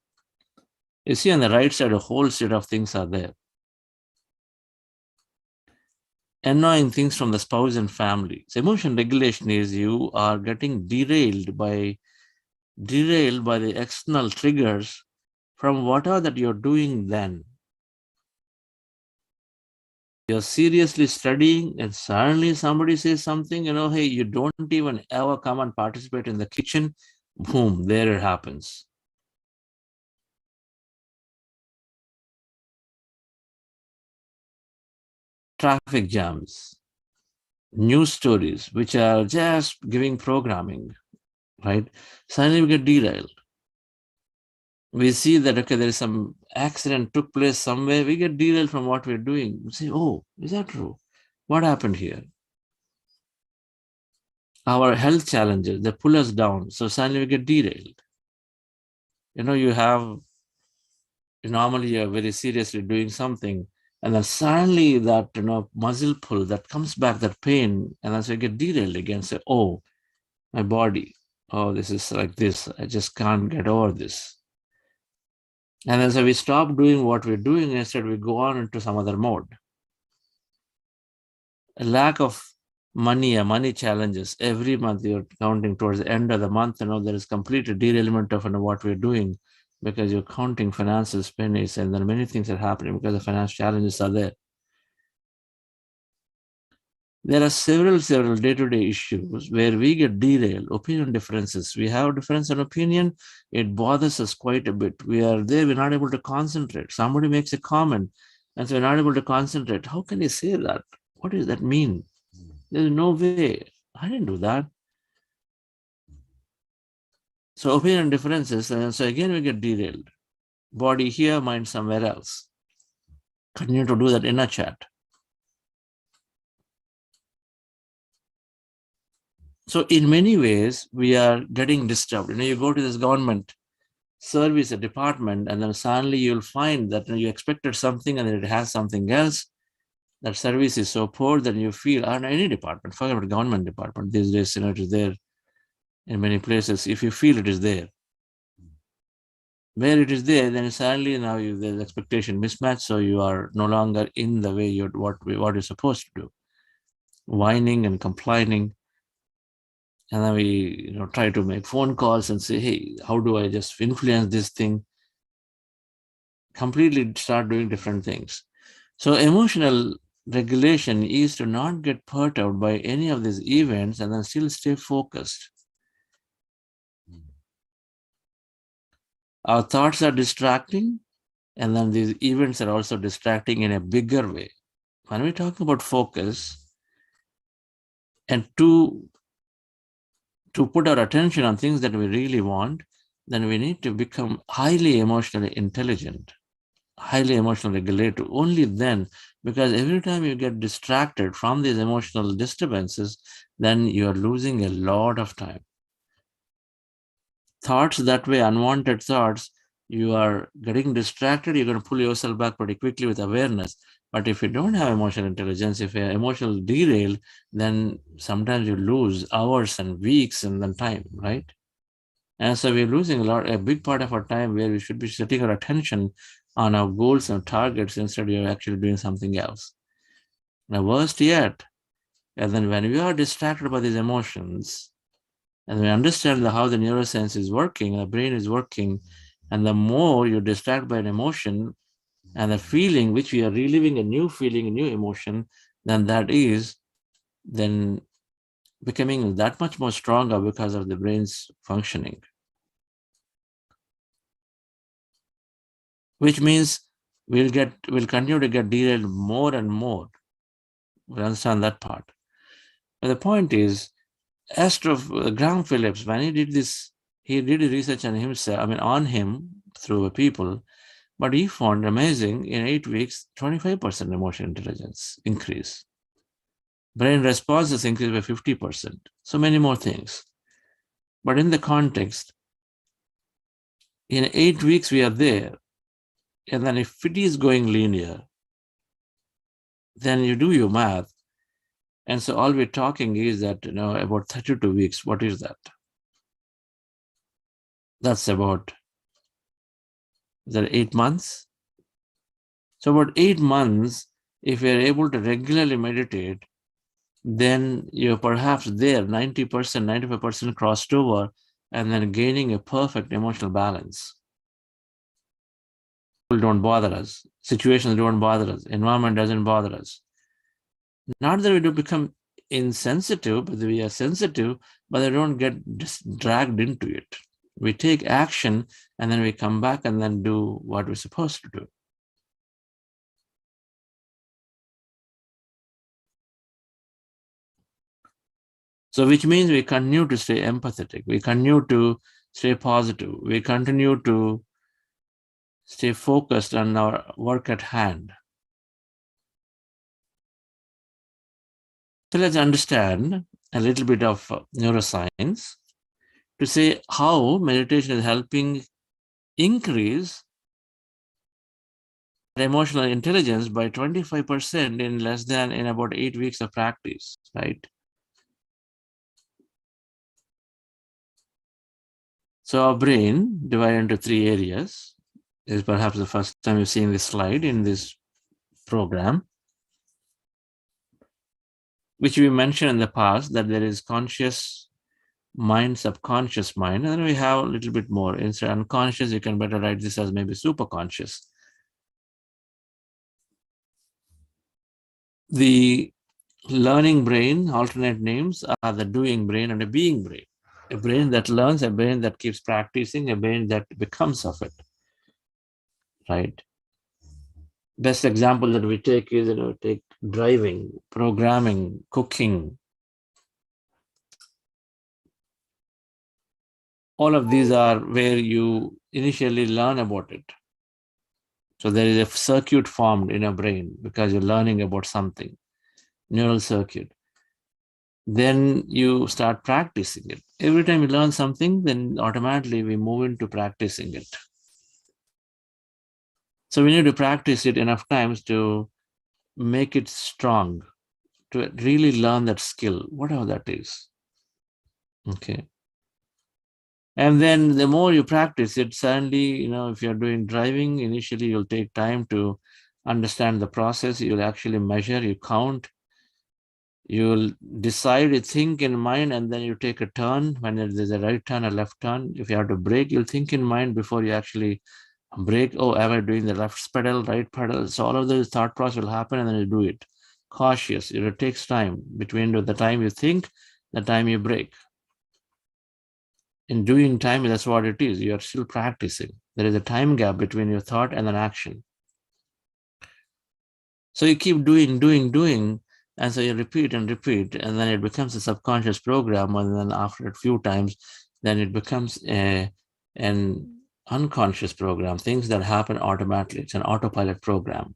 You see on the right side, a whole set of things are there. Annoying things from the spouse and family. So emotional regulation is you are getting derailed by the external triggers from whatever that you're doing then. You're seriously studying and suddenly somebody says something, hey, you don't even ever come and participate in the kitchen. Boom, there it happens. Traffic jams, news stories, which are just giving programming, right? Suddenly we get derailed. We see that, okay, there is some accident took place somewhere, we get derailed from what we're doing. We say, oh, is that true? What happened here? Our health challenges, they pull us down. So suddenly we get derailed. Normally you're very seriously doing something, and then suddenly that muscle pull that comes back, that pain, and then so you get derailed again. Say, oh, my body, oh, this is like this. I just can't get over this. And then so we stop doing what we're doing, and instead we go on into some other mode. A lack of money challenges. Every month you're counting towards the end of the month, there is complete derailment of what we're doing because you're counting financial pennies, and then many things are happening because the financial challenges are there. There are several day-to-day issues where we get derailed, opinion differences. We have a difference in opinion, it bothers us quite a bit. We are there, we're not able to concentrate. Somebody makes a comment, and so we're not able to concentrate. How can you say that? What does that mean? There's no way. I didn't do that. So opinion differences, and so again we get derailed. Body here, mind somewhere else. Continue to do that inner chat. So in many ways, we are getting disturbed. You go to this government service, a department, and then suddenly you'll find that you expected something and then it has something else. that service is so poor that you feel, or any department, forget about government department, these days, it is there in many places. If you feel it is there, where it is there, then suddenly now there's expectation mismatch, so you are no longer in the way you're what you're supposed to do, whining and complaining. And then we try to make phone calls and say, hey, how do I just influence this thing? Completely start doing different things. So emotional regulation is to not get perturbed by any of these events and then still stay focused. Our thoughts are distracting, and then these events are also distracting in a bigger way. When we talk about focus, and to put our attention on things that we really want, then we need to become highly emotionally intelligent, highly emotionally regulated. Only then, because every time you get distracted from these emotional disturbances, then you are losing a lot of time. Thoughts that way, unwanted thoughts, you are getting distracted, you're going to pull yourself back pretty quickly with awareness. But if you don't have emotional intelligence, if you're emotional derailed, then sometimes you lose hours and weeks and then time, right? And so we're losing a big part of our time where we should be setting our attention on our goals and targets instead of actually doing something else. Now, worst yet, and then when we are distracted by these emotions, and we understand how the neuroscience is working, the brain is working, and the more you distract by an emotion and the feeling, which we are reliving a new feeling, a new emotion, then that is then becoming that much more stronger because of the brain's functioning. Which means we'll continue to get derailed more and more. We understand that part. But the point is, Graham Phillips, when he did this, he did research on himself, on him through people, but he found amazing in 8 weeks, 25% emotional intelligence increase. Brain responses increased by 50%. So many more things. But in the context, in 8 weeks we are there, and then if it is going linear, then you do your math. And so all we're talking is that, about 32 weeks, what is that? That's about, is that 8 months? So about 8 months, if you're able to regularly meditate, then you're perhaps there, 90%, 95% crossed over, and then gaining a perfect emotional balance. People don't bother us. Situations don't bother us. Environment doesn't bother us. Not that we do become insensitive, but we are sensitive, but they don't get dragged into it. We take action, and then we come back and then do what we're supposed to do. So which means we continue to stay empathetic. We continue to stay positive. We continue to stay focused on our work at hand. So let's understand a little bit of neuroscience to say how meditation is helping increase emotional intelligence by 25% in about 8 weeks of practice, right? So our brain divided into 3 areas. This is perhaps the first time you've seen this slide in this program, which we mentioned in the past, that there is conscious mind, subconscious mind, and then we have a little bit more. Instead of unconscious, you can better write this as maybe superconscious. The learning brain, alternate names, are the doing brain and a being brain. A brain that learns, a brain that keeps practicing, a brain that becomes of it, right? Best example that we take is, take driving, programming, cooking. All of these are where you initially learn about it. So there is a circuit formed in your brain because you're learning about something, neural circuit. Then you start practicing it. Every time you learn something, then automatically we move into practicing it. So we need to practice it enough times to make it strong, to really learn that skill, whatever that is. Okay. And then the more you practice it, suddenly, if you're doing driving, initially you'll take time to understand the process. You'll actually measure, you count, you'll decide, you think in mind, and then you take a turn when there's a right turn, a left turn. If you have to brake, you'll think in mind before you actually brake. Oh, am I doing the left pedal, right pedal? So all of those thought process will happen, and then you do it. Cautious. It takes time between the time you think, the time you brake. In doing time, that's what it is. You are still practicing. There is a time gap between your thought and an action. So you keep doing, and so you repeat and repeat, and then it becomes a subconscious program, and then after a few times, then it becomes an unconscious program, things that happen automatically. It's an autopilot program.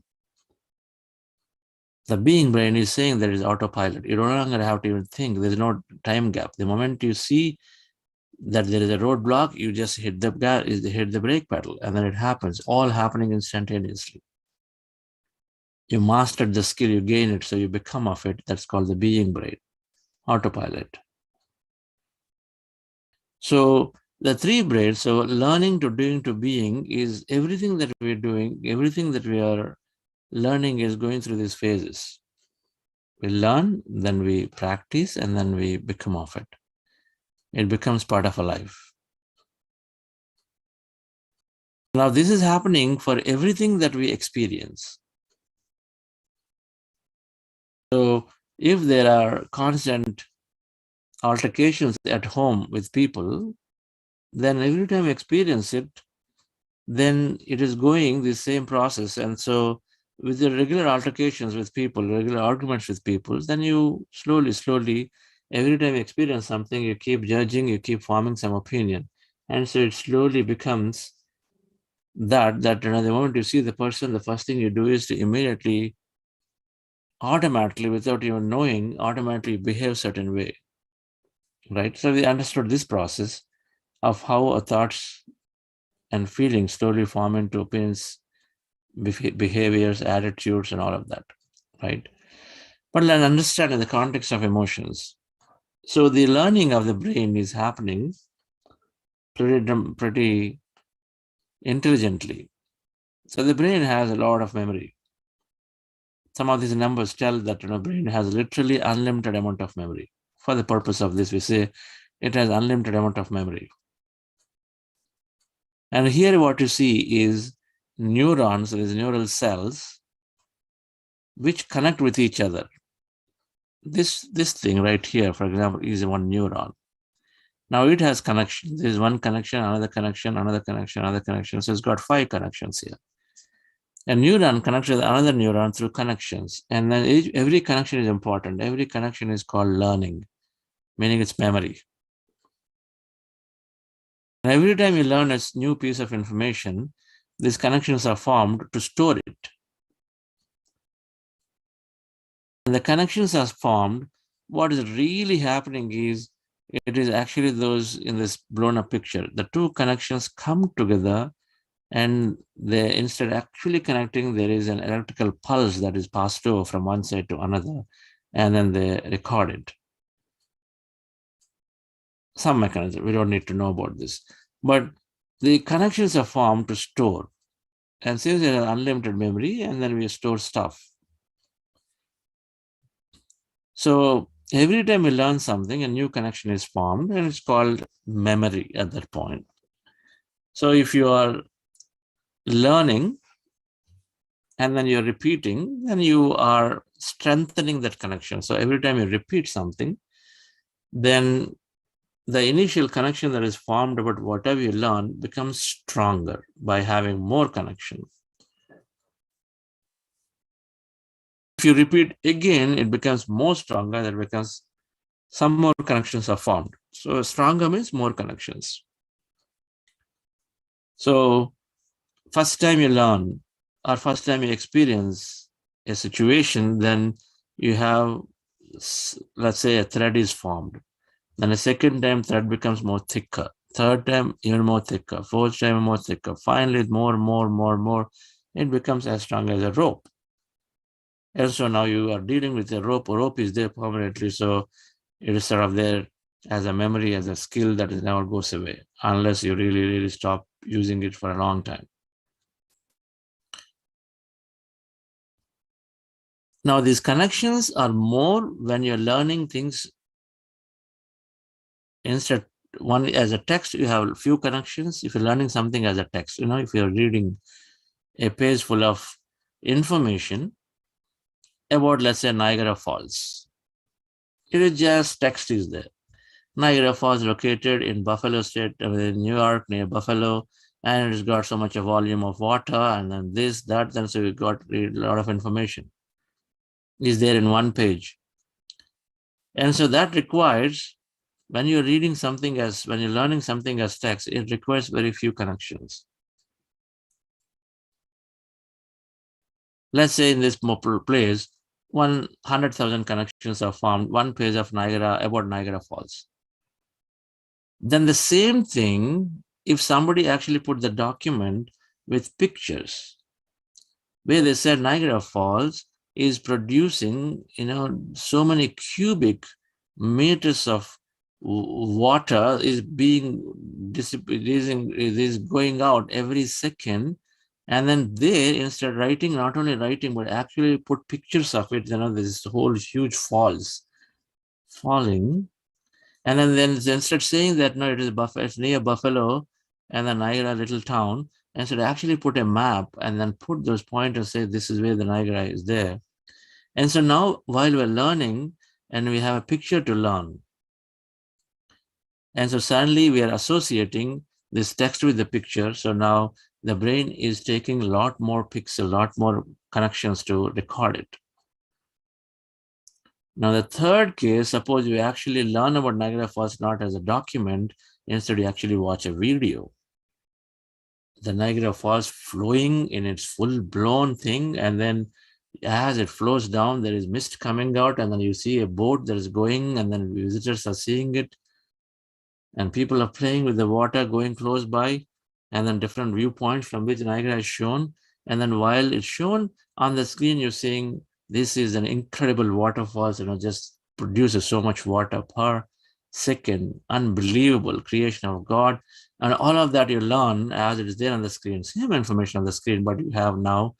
The being brain is saying there is autopilot. You no longer have to even think. There's no time gap. The moment you see that there is a roadblock, you just hit the brake pedal, and then it happens, all happening instantaneously. You mastered the skill, you gain it, so you become of it. That's called the being brain, autopilot. So the three brains, so learning to doing to being, is everything that we're doing, everything that we are learning is going through these phases. We learn, then we practice, and then we become of it. It becomes part of our life. Now, this is happening for everything that we experience. So, if there are constant altercations at home with people, then every time you experience it, then it is going the same process. And so, with the regular altercations with people, regular arguments with people, then you slowly, every time you experience something, you keep judging, you keep forming some opinion. And so it slowly becomes that the moment you see the person, the first thing you do is to immediately, automatically, without even knowing, automatically behave certain way, right? So we understood this process of how our thoughts and feelings slowly form into opinions, behaviors, attitudes, and all of that, right? But let's understand in the context of emotions. So the learning of the brain is happening pretty intelligently. So the brain has a lot of memory. Some of these numbers tell that the brain has literally unlimited amount of memory. For the purpose of this, we say it has unlimited amount of memory. And here what you see is neurons, there is neural cells, which connect with each other. This thing right here, for example, is one neuron. Now it has connections. There is one connection, another connection, another connection, another connection. So it's got 5 connections here. A neuron connects with another neuron through connections. And then every connection is important. Every connection is called learning, meaning it's memory. And every time you learn a new piece of information, these connections are formed to store it. And the connections are formed. What is really happening is, it is actually those in this blown up picture. The two connections come together, and they, instead of actually connecting, there is an electrical pulse that is passed over from one side to another, and then they record it. Some mechanism, we don't need to know about this. But the connections are formed to store. And since there is unlimited memory, and then we store stuff. So every time we learn something, a new connection is formed, and it's called memory at that point. So if you are learning and then you're repeating, then you are strengthening that connection. So every time you repeat something, then the initial connection that is formed about whatever you learn becomes stronger by having more connection. If you repeat again, it becomes more stronger, that becomes some more connections are formed. So stronger means more connections. So first time you learn, or first time you experience a situation, then you have, let's say, a thread is formed. Then a second time, thread becomes more thicker. Third time, even more thicker. Fourth time, more thicker. Finally, more. It becomes as strong as a rope. And so now you are dealing with a rope. A rope is there permanently, so it is sort of there as a memory, as a skill that never goes away, unless you really, really stop using it for a long time. Now, these connections are more when you're learning things. Instead, one as a text, you have a few connections. If you're learning something as a text, if you're reading a page full of information about, let's say, Niagara Falls, it is just text is there. Niagara Falls located in Buffalo State, in New York, near Buffalo, and it's got so much a volume of water, and then this, that, then so you got a lot of information is there in one page. And so that requires, when you're reading something when you're learning something as text, it requires very few connections. Let's say in this place, 100,000 connections are formed, one page of about Niagara Falls. Then the same thing, if somebody actually put the document with pictures, where they said Niagara Falls is producing, so many cubic meters of water is going out every second. And then there, instead of writing, not only writing, but actually put pictures of it, this whole huge falls falling. And then instead saying that, no, it's near Buffalo and the Niagara little town, and so actually put a map and then put those pointers, say this is where the Niagara is there. And so now while we're learning and we have a picture to learn, and so suddenly we are associating this text with the picture. So now the brain is taking a lot more pixels, a lot more connections to record it. Now the third case, suppose you actually learn about Niagara Falls not as a document, instead you actually watch a video. The Niagara Falls flowing in its full-blown thing, and then as it flows down, there is mist coming out, and then you see a boat that is going, and then visitors are seeing it, and people are playing with the water going close by, and then different viewpoints from which Niagara is shown. And then while it's shown on the screen, you're seeing this is an incredible waterfall, just produces so much water per second, unbelievable creation of God. And all of that you learn as it is there on the screen, same information on the screen, but you have now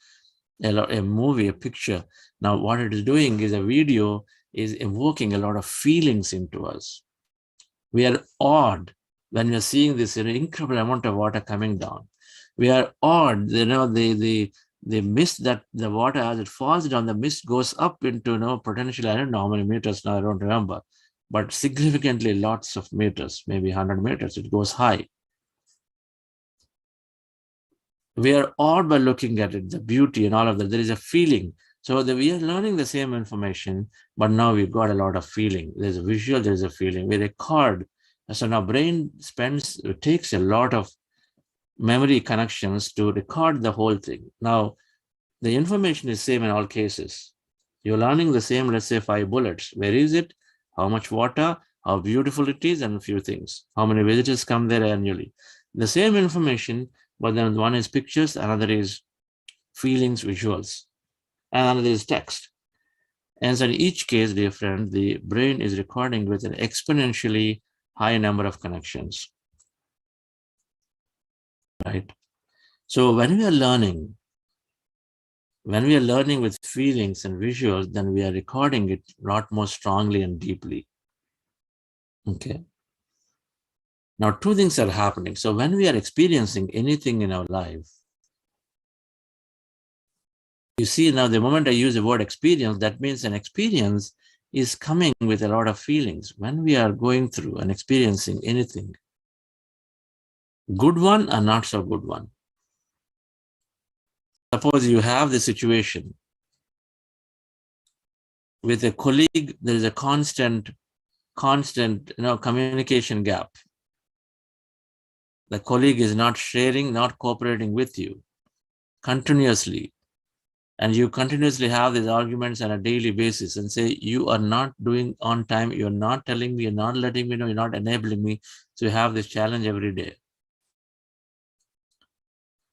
a movie, a picture. Now what it is doing is a video is evoking a lot of feelings into us. We are awed when we are seeing this incredible amount of water coming down. We are awed, the mist that the water, as it falls down, the mist goes up into, potentially, I don't know how many meters now, I don't remember, but significantly lots of meters, maybe 100 meters, it goes high. We are awed by looking at it, the beauty and all of that. There is a feeling. So we are learning the same information, but now we've got a lot of feeling. There's a visual, there's a feeling. We record. So now brain takes a lot of memory connections to record the whole thing. Now, the information is same in all cases. You're learning the same, let's say 5 bullets. Where is it? How much water? How beautiful it is? And a few things. How many visitors come there annually? The same information, but then one is pictures, another is feelings, visuals, and another is text. And so in each case, dear friend, the brain is recording with an exponentially high number of connections, right? So when we are learning with feelings and visuals, then we are recording it a lot more strongly and deeply, okay? Now, 2 things are happening. So when we are experiencing anything in our life, you see now the moment I use the word experience, that means an experience is coming with a lot of feelings. When we are going through and experiencing anything, good one or not so good one. Suppose you have the situation with a colleague, there is a constant communication gap. The colleague is not sharing, not cooperating with you continuously. And you continuously have these arguments on a daily basis and say, you are not doing on time, you're not telling me, you're not letting me know, you're not enabling me. So you have this challenge every day.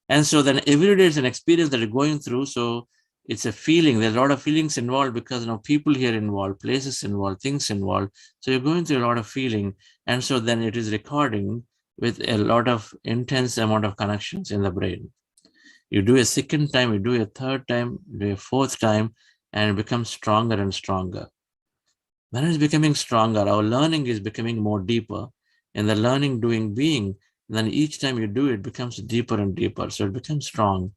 And so then every day is an experience that you're going through. So it's a feeling. There's a lot of feelings involved because people here involved, places involved, things involved. So you're going through a lot of feeling. And so then it is recording with a lot of intense amount of connections in the brain. You do a second time, you do a third time, you do a fourth time, and it becomes stronger and stronger. When it's becoming stronger, our learning is becoming more deeper. And the learning, doing, being, then each time you do it becomes deeper and deeper. So it becomes strong.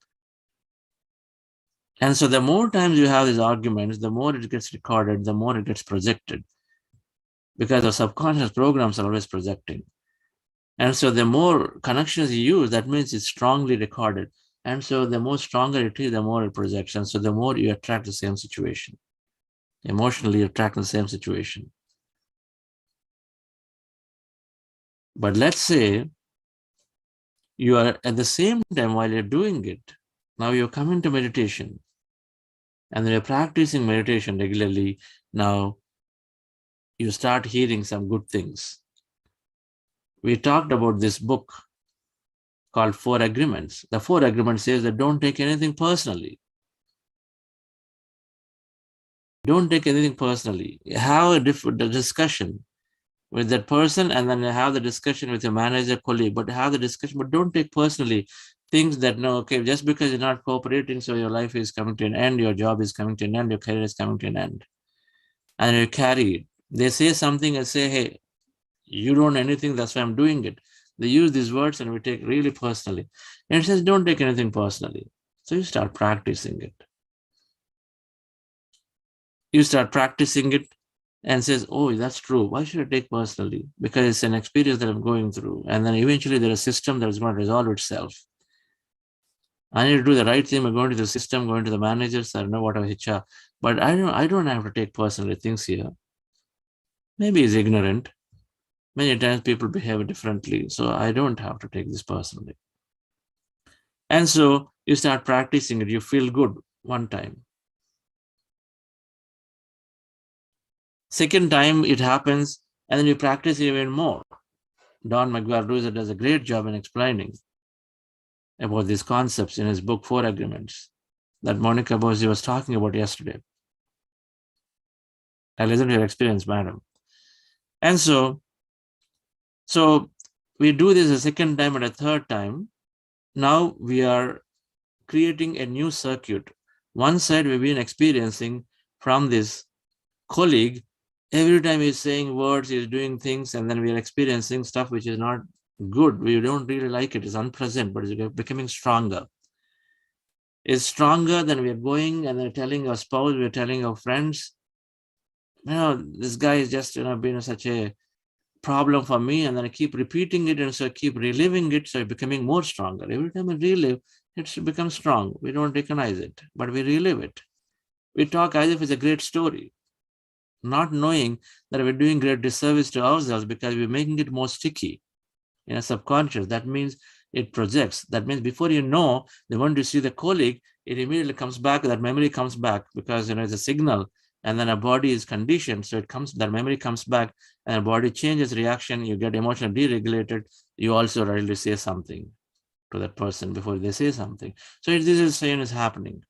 And so the more times you have these arguments, the more it gets recorded, the more it gets projected. Because the subconscious programs are always projecting. And so the more connections you use, that means it's strongly recorded. And so the more stronger it is, the more it projects. And so the more you attract the same situation. Emotionally attract the same situation. But let's say you are at the same time while you're doing it, now you're coming to meditation and you're practicing meditation regularly. Now you start hearing some good things. We talked about this book called 4 Agreements. The 4 Agreements says that don't take anything personally. Don't take anything personally. Have a discussion with that person, and then have the discussion with your manager, colleague, but have the discussion, but don't take personally things that, no, okay, just because you're not cooperating, so your life is coming to an end, your job is coming to an end, your career is coming to an end. And you carry it. They say something and say, hey, you don't know anything, that's why I'm doing it. They use these words and we take really personally. And it says, don't take anything personally. So you start practicing it. You start practicing it and says, oh, that's true. Why should I take personally? Because it's an experience that I'm going through. And then eventually there's a system that is going to resolve itself. I need to do the right thing. I'm going to the system, going to the managers, I don't know what of HR. But I don't have to take personally things here. Maybe it's ignorant. Many times people behave differently. So I don't have to take this personally. And so you start practicing it. You feel good one time. Second time it happens, and then you practice even more. Don McGuire does a great job in explaining about these concepts in his book, 4 Agreements, that Monica Bosi was talking about yesterday. I listened to your experience, madam. And so we do this a second time and a third time. Now we are creating a new circuit. One side we've been experiencing from this colleague. Every time he's saying words, he's doing things, and then we are experiencing stuff which is not good. We don't really like it. It's unpleasant, but it's becoming stronger. It's stronger than we are going and then telling our spouse, we're telling our friends, this guy is just been such a problem for me, and then I keep repeating it, and so I keep reliving it, so it's becoming more stronger. Every time we relive, it becomes strong. We don't recognize it, but we relive it. We talk as if it's a great story, not knowing that we're doing great disservice to ourselves because we're making it more sticky in a subconscious. That means it projects. That means before you know, the moment you see the colleague, it immediately comes back, that memory comes back because it's a signal, and then our body is conditioned. So that memory comes back, and our body changes reaction. You get emotionally deregulated. You also readily say something to that person before they say something. So this is same is happening.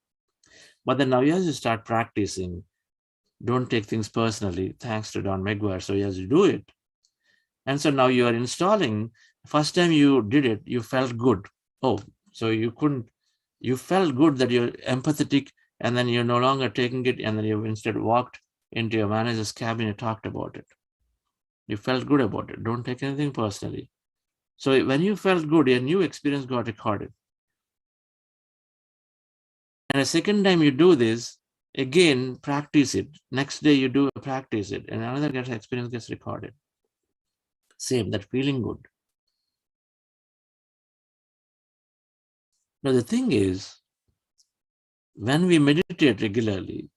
But then now you have to start practicing. Don't take things personally, thanks to Don McGuire. So you have to do it. And so now you are installing. First time you did it, you felt good. Oh, so you felt good that you're empathetic, and then you're no longer taking it, and then you instead walked into your manager's cabin and talked about it. You felt good about it. Don't take anything personally. So when you felt good, your new experience got recorded. And a second time you do this, again, practice it. Next day you do practice it, and another experience gets recorded. Same, that feeling good. Now the thing is, when we meditate regularly,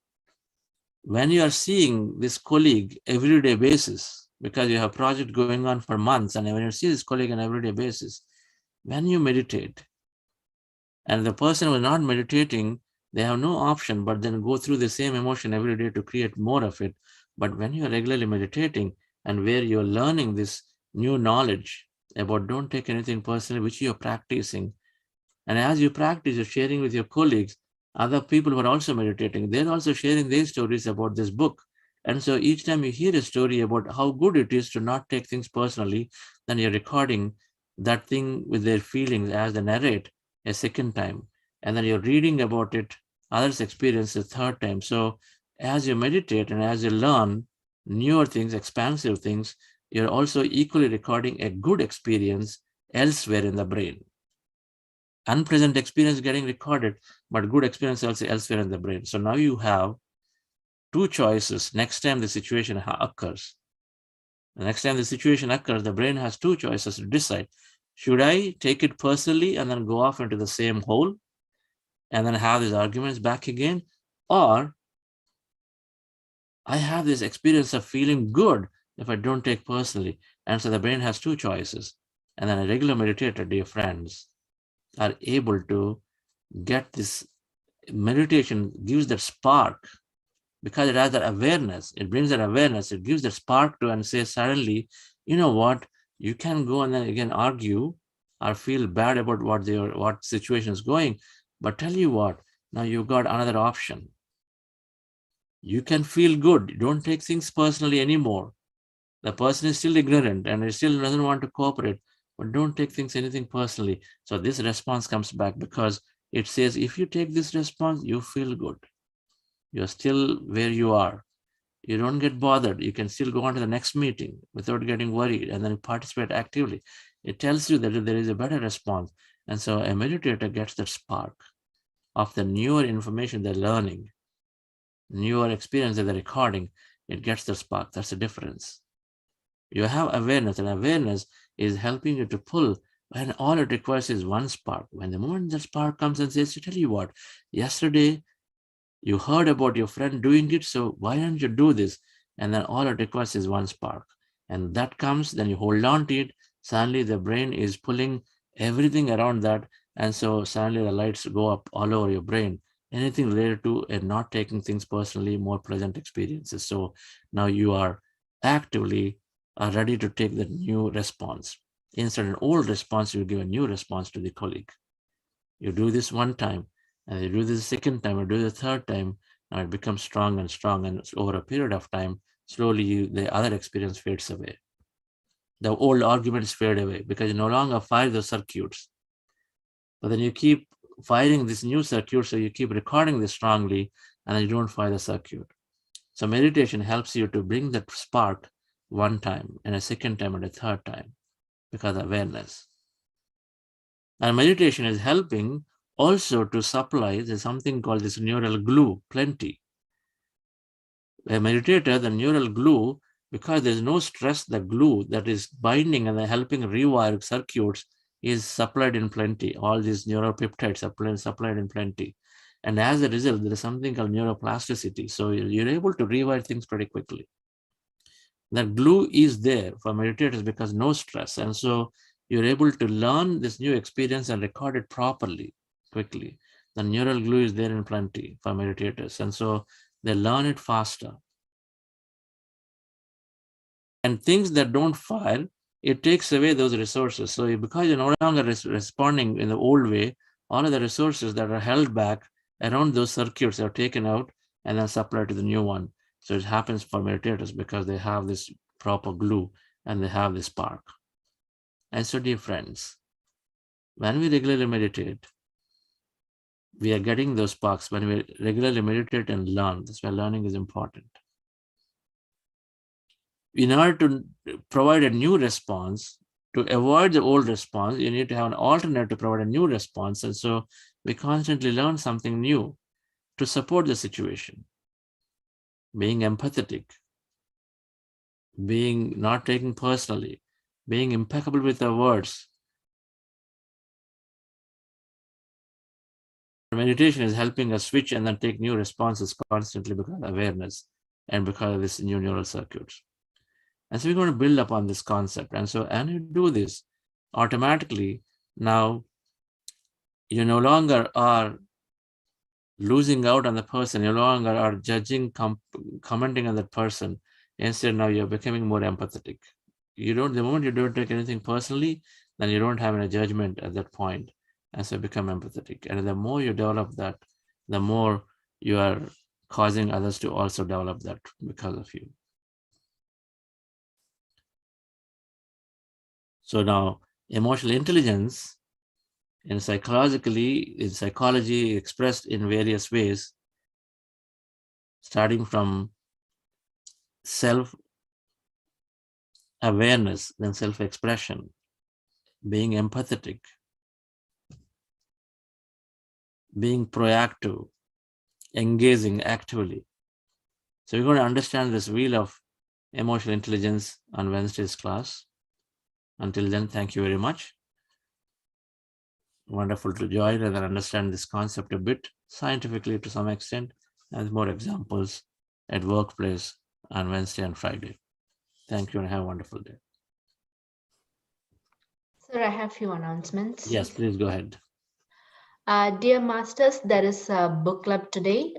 when you are seeing this colleague everyday basis, because you have a project going on for months, and when you see this colleague on an everyday basis, when you meditate, and the person who is not meditating, they have no option but then go through the same emotion every day to create more of it. But when you are regularly meditating, and where you're learning this new knowledge about don't take anything personally, which you're practicing, and as you practice, you're sharing with your colleagues, other people who are also meditating, they're also sharing their stories about this book. And so each time you hear a story about how good it is to not take things personally, then you're recording that thing with their feelings as they narrate a second time. And then you're reading about it, others' experience a third time. So as you meditate and as you learn newer things, expansive things, you're also equally recording a good experience elsewhere in the brain. Unpleasant experience getting recorded, but good experience also elsewhere in the brain. So now you have two choices next time the situation occurs. The next time the situation occurs, the brain has two choices to decide. Should I take it personally and then go off into the same hole and then have these arguments back again? Or I have this experience of feeling good if I don't take personally. And so the brain has two choices. And then a regular meditator, dear friends, are able to get this meditation, gives that spark because it has that awareness. It brings that awareness. It gives that spark to and says suddenly, you know what, you can go and then again argue or feel bad about what situation is going. But tell you what, now you've got another option. You can feel good. Don't take things personally anymore. The person is still ignorant and he still doesn't want to cooperate, but don't take things anything personally. So this response comes back because it says, if you take this response, you feel good. You're still where you are. You don't get bothered. You can still go on to the next meeting without getting worried and then participate actively. It tells you that there is a better response. And so a meditator gets that spark of the newer information they're learning, newer experience that they're recording. It gets the spark. That's the difference. You have awareness, and awareness is helping you to pull, and all it requires is one spark. When the moment that spark comes and says, to tell you what, yesterday you heard about your friend doing it, so why don't you do this? And then all it requires is one spark. And that comes, then you hold on to it. Suddenly the brain is pulling everything around that. And so suddenly the lights go up all over your brain. Anything related to and not taking things personally, more pleasant experiences. So now you are actively ready to take the new response. Instead of an old response, you give a new response to the colleague. You do this one time, and you do this second time, you do the third time, now it becomes strong, and over a period of time, slowly the other experience fades away. The old arguments fade away because you no longer fire the circuits. But then you keep firing this new circuit, so you keep recording this strongly, and then you don't fire the circuit. So meditation helps you to bring that spark one time, and a second time, and a third time, because of awareness. And meditation is helping also to supply, there's something called this neural glue, plenty. A meditator, the neural glue, because there's no stress, the glue that is binding and helping rewire circuits is supplied in plenty. All these neuropeptides are supplied in plenty. And as a result, there is something called neuroplasticity. So you're able to rewire things pretty quickly. That glue is there for meditators because no stress. And so you're able to learn this new experience and record it properly, quickly. The neural glue is there in plenty for meditators. And so they learn it faster. And things that don't fire, it takes away those resources. So because you're no longer responding in the old way, all of the resources that are held back around those circuits are taken out and then supplied to the new one. So it happens for meditators because they have this proper glue and they have this spark. And so, dear friends, when we regularly meditate, we are getting those sparks. When we regularly meditate and learn, that's why learning is important. In order to provide a new response, to avoid the old response, you need to have an alternate to provide a new response. And so we constantly learn something new to support the situation. Being empathetic, being not taking personally, being impeccable with our words. Meditation is helping us switch and then take new responses constantly because of awareness and because of this new neural circuits. And so we're going to build upon this concept. And so, and you do this automatically, now you no longer are losing out on the person, you no longer are judging, commenting on that person. Instead, now you're becoming more empathetic. The moment you don't take anything personally, then you don't have any judgment at that point. And so become empathetic. And the more you develop that, the more you are causing others to also develop that because of you. So now, emotional intelligence in psychology expressed in various ways, starting from self-awareness, then self-expression, being empathetic, being proactive, engaging actively. So we're going to understand this wheel of emotional intelligence on Wednesday's class. Until then, thank you very much. Wonderful to join and understand this concept a bit scientifically to some extent, and more examples at workplace on Wednesday and Friday. Thank you and have a wonderful day. Sir, I have few announcements. Yes, please go ahead. Dear Masters, there is a book club today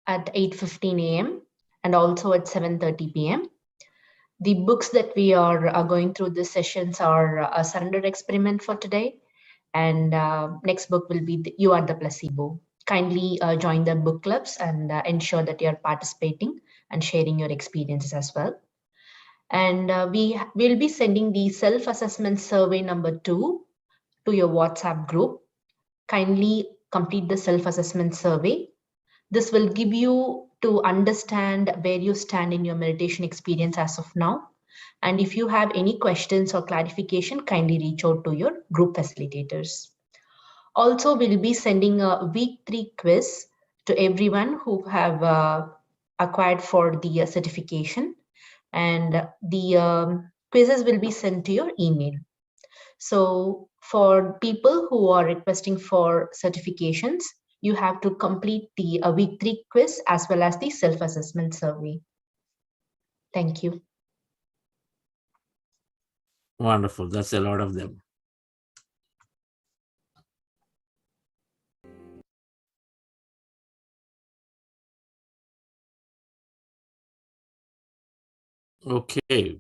at 8:15 a.m. and also at 7:30 p.m. The books that we are going through this sessions are a surrender experiment for today, and next book will be You Are the Placebo. Kindly join the book clubs and ensure that you are participating and sharing your experiences as well. And we will be sending the self-assessment survey number 2 to your WhatsApp group. Kindly complete the self-assessment survey. This will give you to understand where you stand in your meditation experience as of now. And if you have any questions or clarification, kindly reach out to your group facilitators. Also, we'll be sending a week 3 quiz to everyone who have acquired for the certification. And the quizzes will be sent to your email. So for people who are requesting for certifications, you have to complete the week 3 quiz as well as the self-assessment survey. Thank you. Wonderful. That's a lot of them. Okay.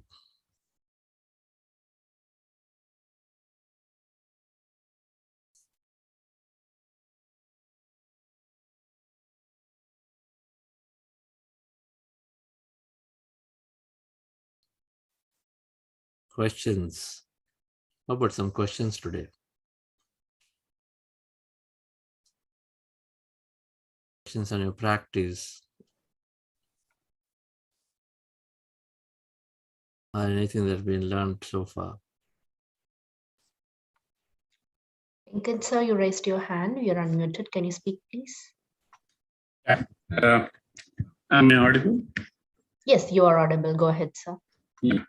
Questions. How about some questions today? Questions on your practice or anything that's been learned so far? Pinkan sir, you raised your hand. You're unmuted. Can you speak, please? Am I audible? Yes, you are audible. Go ahead, sir. Yeah.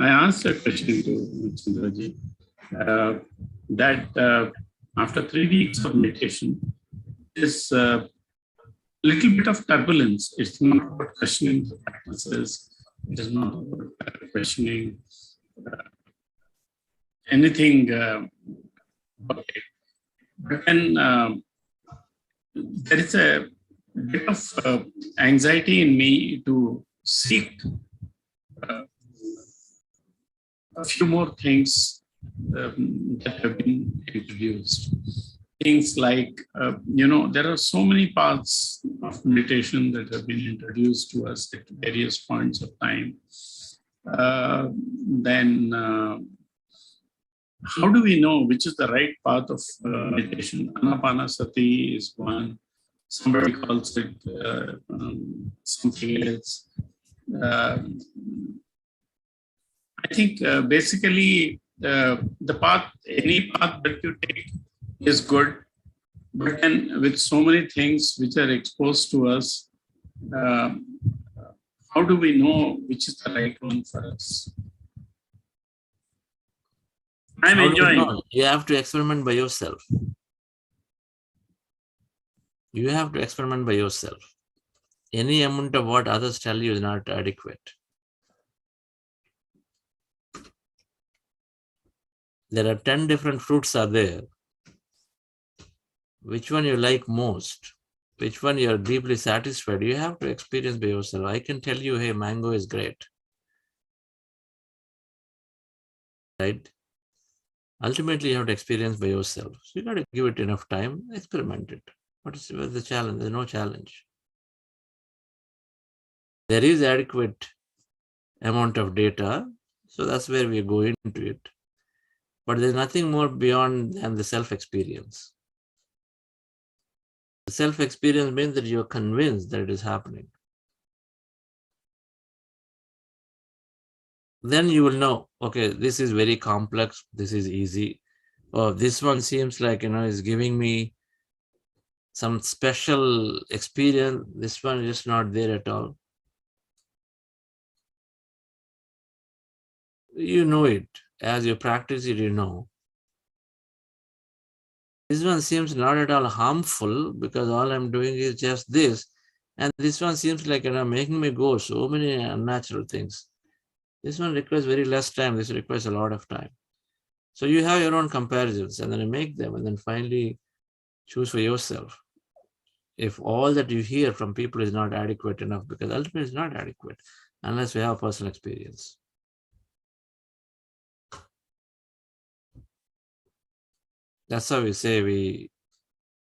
I asked a question to Chandraji that after 3 weeks of meditation, this little bit of turbulence. It's not about questioning the practices. It is not about questioning anything about it. But then there is a bit of anxiety in me to seek a few more things that have been introduced. Things like, there are so many paths of meditation that have been introduced to us at various points of time. Then how do we know which is the right path of meditation? Ana-Pana-Sati is one. Somebody calls it something else. I think basically the path, any path that you take is good, but then with so many things which are exposed to us, how do we know which is the right one for us? I'm enjoying. You have to experiment by yourself. You have to experiment by yourself. Any amount of what others tell you is not adequate. There are 10 different fruits are there. Which one you like most? Which one you are deeply satisfied? You have to experience by yourself. I can tell you, hey, mango is great. Right? Ultimately, you have to experience by yourself. So you got to give it enough time, experiment it. What's the challenge? There's no challenge. There is adequate amount of data, so that's where we go into it. But there's nothing more beyond than the self-experience. The self-experience means that you're convinced that it is happening. Then you will know, okay, this is very complex, this is easy. Oh, this one seems like, is giving me some special experience. This one is not there at all. You know it. As you practice it, you know. This one seems not at all harmful because all I'm doing is just this. And this one seems like, making me go so many unnatural things. This one requires very less time. This requires a lot of time. So you have your own comparisons and then you make them and then finally choose for yourself. If all that you hear from people is not adequate enough, because ultimately it's not adequate unless we have personal experience. That's how we say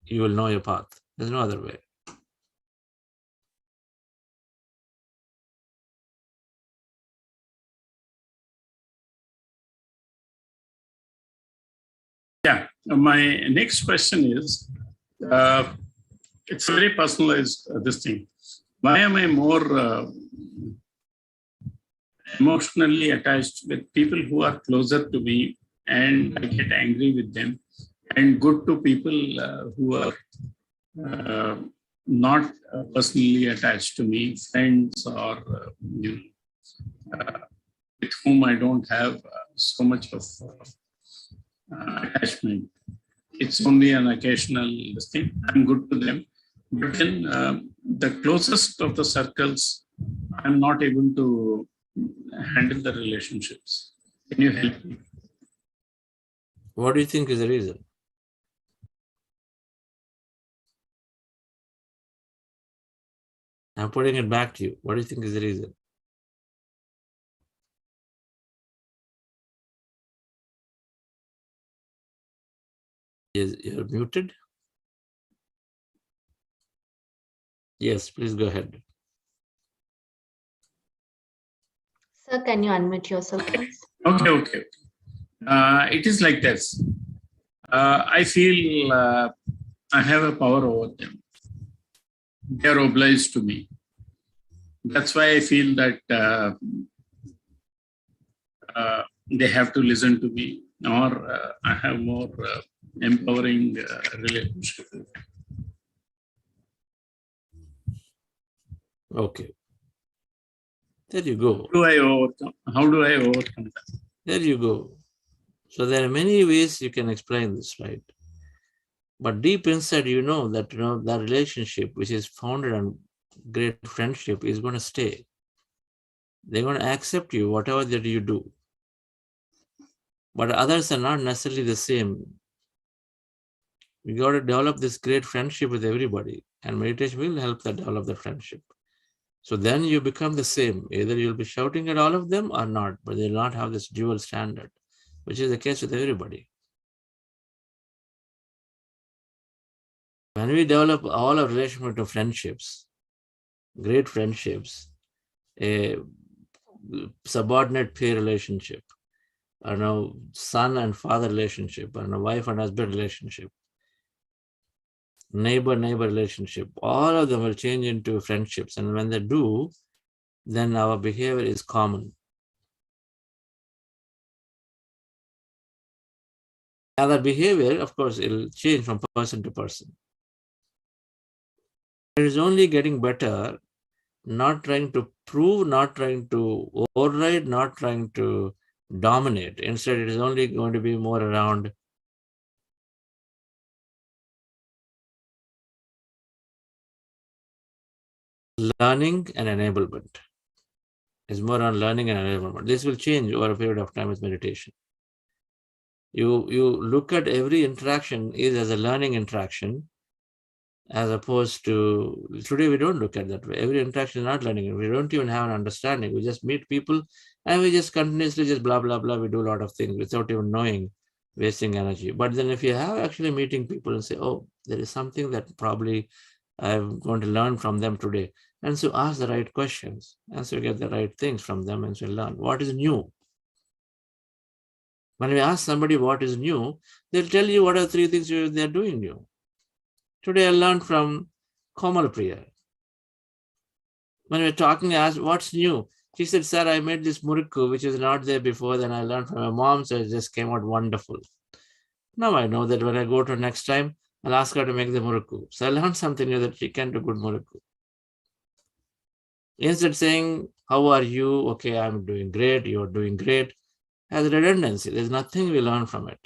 you will know your path. There's no other way. Yeah, my next question is, it's very personalized, this thing. Why am I more emotionally attached with people who are closer to me and I get angry with them, and good to people who are not personally attached to me, friends or with whom I don't have so much of attachment. It's only an occasional thing. I'm good to them. But then the closest of the circles, I'm not able to handle the relationships. Can you help me? What do you think is the reason? I'm putting it back to you. What do you think is the reason? You're muted? Yes, please go ahead. Sir, can you unmute yourself, please? Okay. It is like this. I feel I have a power over them. They are obliged to me. That's why I feel that they have to listen to me, or I have more empowering relationship. Okay. There you go. How do I overcome that? There you go. So there are many ways you can explain this, right? But deep inside, you know that that relationship, which is founded on great friendship, is going to stay. They're going to accept you, whatever that you do. But others are not necessarily the same. You got to develop this great friendship with everybody, and meditation will help that develop the friendship. So then you become the same. Either you'll be shouting at all of them or not, but they'll not have this dual standard, which is the case with everybody. When we develop all our relationship to friendships, great friendships, a subordinate peer relationship, son and father relationship, wife and husband relationship, neighbor relationship, all of them will change into friendships. And when they do, then our behavior is common. And that behavior, of course, it'll change from person to person. It is only getting better, not trying to prove, not trying to override, not trying to dominate. Instead, it is only going to be more around learning and enablement. It's more on learning and enablement. This will change over a period of time with meditation. You look at every interaction is as a learning interaction, as opposed to today we don't look at that way. Every interaction is not learning. We don't even have an understanding. We just meet people and we just continuously just blah blah blah. We do a lot of things without even knowing wasting energy. But then if you have actually meeting people and say, oh, there is something that probably I'm going to learn from them today. And so ask the right questions, and so get the right things from them, and so learn what is new. When we ask somebody what is new, they'll tell you what are 3 things they're doing new. Today I learned from Komal Priya. When we're talking, I asked, what's new? She said, sir, I made this murukku, which is not there before. Then I learned from my mom, so it just came out wonderful. Now I know that when I go to next time, I'll ask her to make the murukku. So I learned something new, that she can do good murukku. Instead of saying, how are you? Okay, I'm doing great. You're doing great. Has redundancy. There's nothing we learn from it.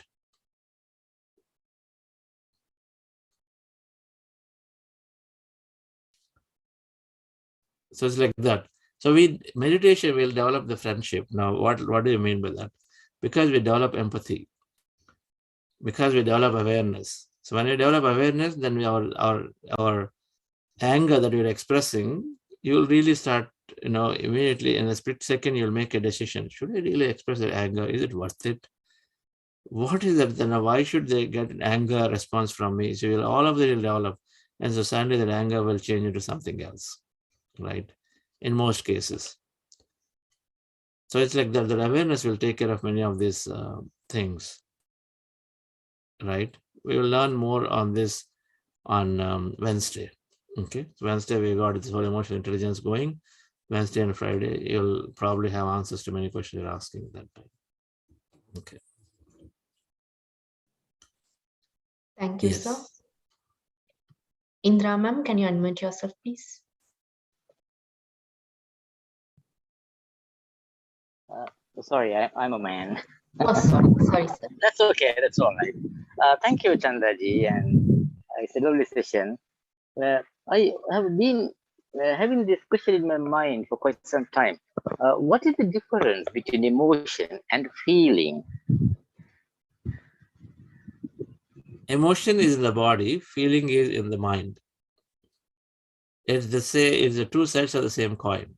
So it's like that. So meditation will develop the friendship. Now, what do you mean by that? Because we develop empathy. Because we develop awareness. So when we develop awareness, then our anger that you're expressing, you'll really start, immediately in a split second, you'll make a decision. Should I really express that anger? Is it worth it? What is that? Then why should they get an anger response from me? So all of them will develop. And so suddenly that anger will change into something else, right? In most cases. So it's like that awareness will take care of many of these things, right? We will learn more on this on Wednesday. Okay, so Wednesday we got this whole emotional intelligence going. Wednesday and Friday, you'll probably have answers to many questions you're asking at that time. Okay. Thank you, sir. Indra ma'am, can you unmute yourself, please? Sorry, I'm a man. Oh, sorry, sir. That's okay. That's all right. Thank you, Chandraji, and it's a lovely session. I have been having this question in my mind for quite some time. What is the difference between emotion and feeling? Emotion is in the body, feeling is in the mind. It's the two sides of the same coin.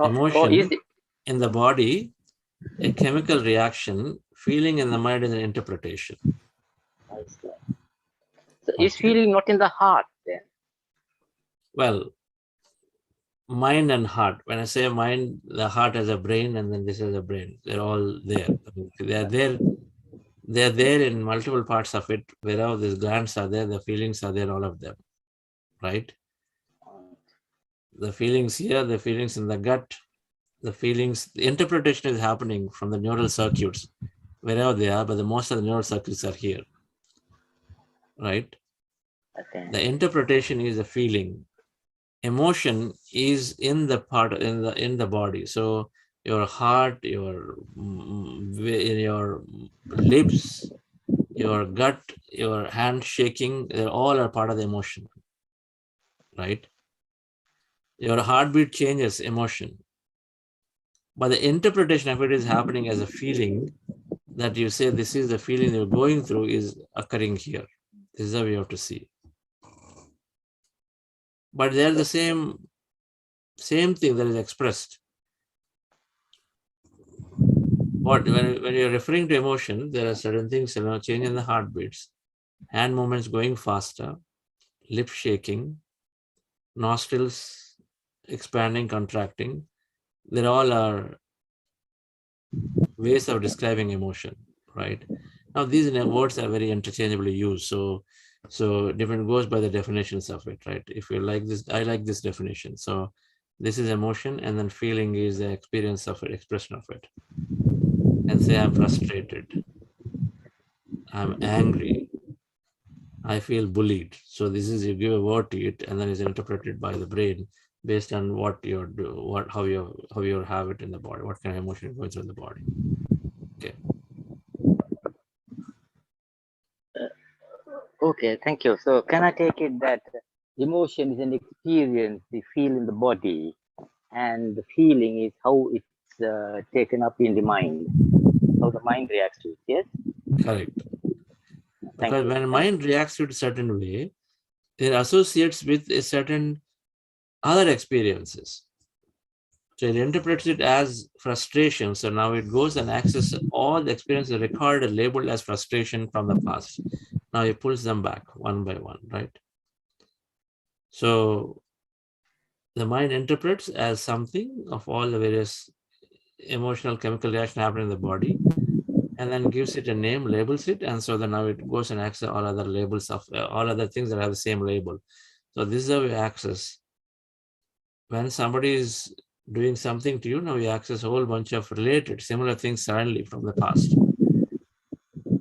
Emotion in the body, a chemical reaction. Feeling in the mind is an interpretation. I see. So is feeling not in the heart then? Well, mind and heart. When I say mind, the heart has a brain, and then this is a brain. They're all there. They're there in multiple parts of it. Wherever these glands are there, the feelings are there, all of them. Right? The feelings here, the feelings in the gut, the interpretation is happening from the neural circuits, wherever they are, but most of the neural circuits are here. Right? Okay. The interpretation is a feeling. Emotion is in the part in the body. So your heart, your lips, your gut, your hand shaking, they all are part of the emotion. Right? Your heartbeat changes emotion. But the interpretation of it is happening as a feeling that you say this is the feeling you're going through is occurring here. This is how we have to see. But they're the same thing that is expressed. When you're referring to emotion, there are certain things, change in the heartbeats, hand movements going faster, lip shaking, nostrils expanding, contracting. They all are ways of describing emotion, right? Now, these words are very interchangeably used. So different goes by the definitions of it, right? If you like this, I like this definition. So this is emotion, and then feeling is the experience of it, expression of it. And say I'm frustrated, I'm angry, I feel bullied. So this is, you give a word to it, and then it's interpreted by the brain based on what you're doing, how you have it in the body, what kind of emotion goes in the body. Okay. Okay, thank you. So can I take it that emotion is an experience we feel in the body, and the feeling is how it's taken up in the mind, how the mind reacts to it, yes? Correct. Because when mind reacts to it a certain way, it associates with a certain other experiences. So it interprets it as frustration. So now it goes and accesses all the experiences recorded labeled as frustration from the past. Now it pulls them back one by one, right? So the mind interprets as something of all the various emotional chemical reaction happening in the body, and then gives it a name, labels it, and so then now it goes and accesses all other labels of all other things that have the same label. So this is how we access. When somebody is doing something to you, now you access a whole bunch of related, similar things suddenly from the past,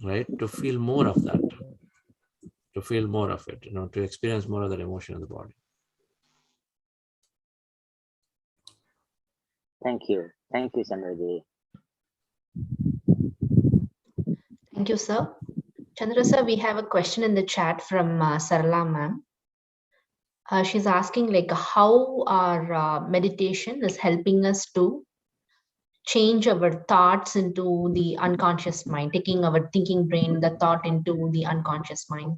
right? To feel more of that, to feel more of it, to experience more of that emotion in the body. Thank you, Chandraji. Thank you, sir. Chandra sir, we have a question in the chat from Sarala ma'am. She's asking like how our meditation is helping us to change our thoughts into the unconscious mind, taking our thinking brain, the thought into the unconscious mind.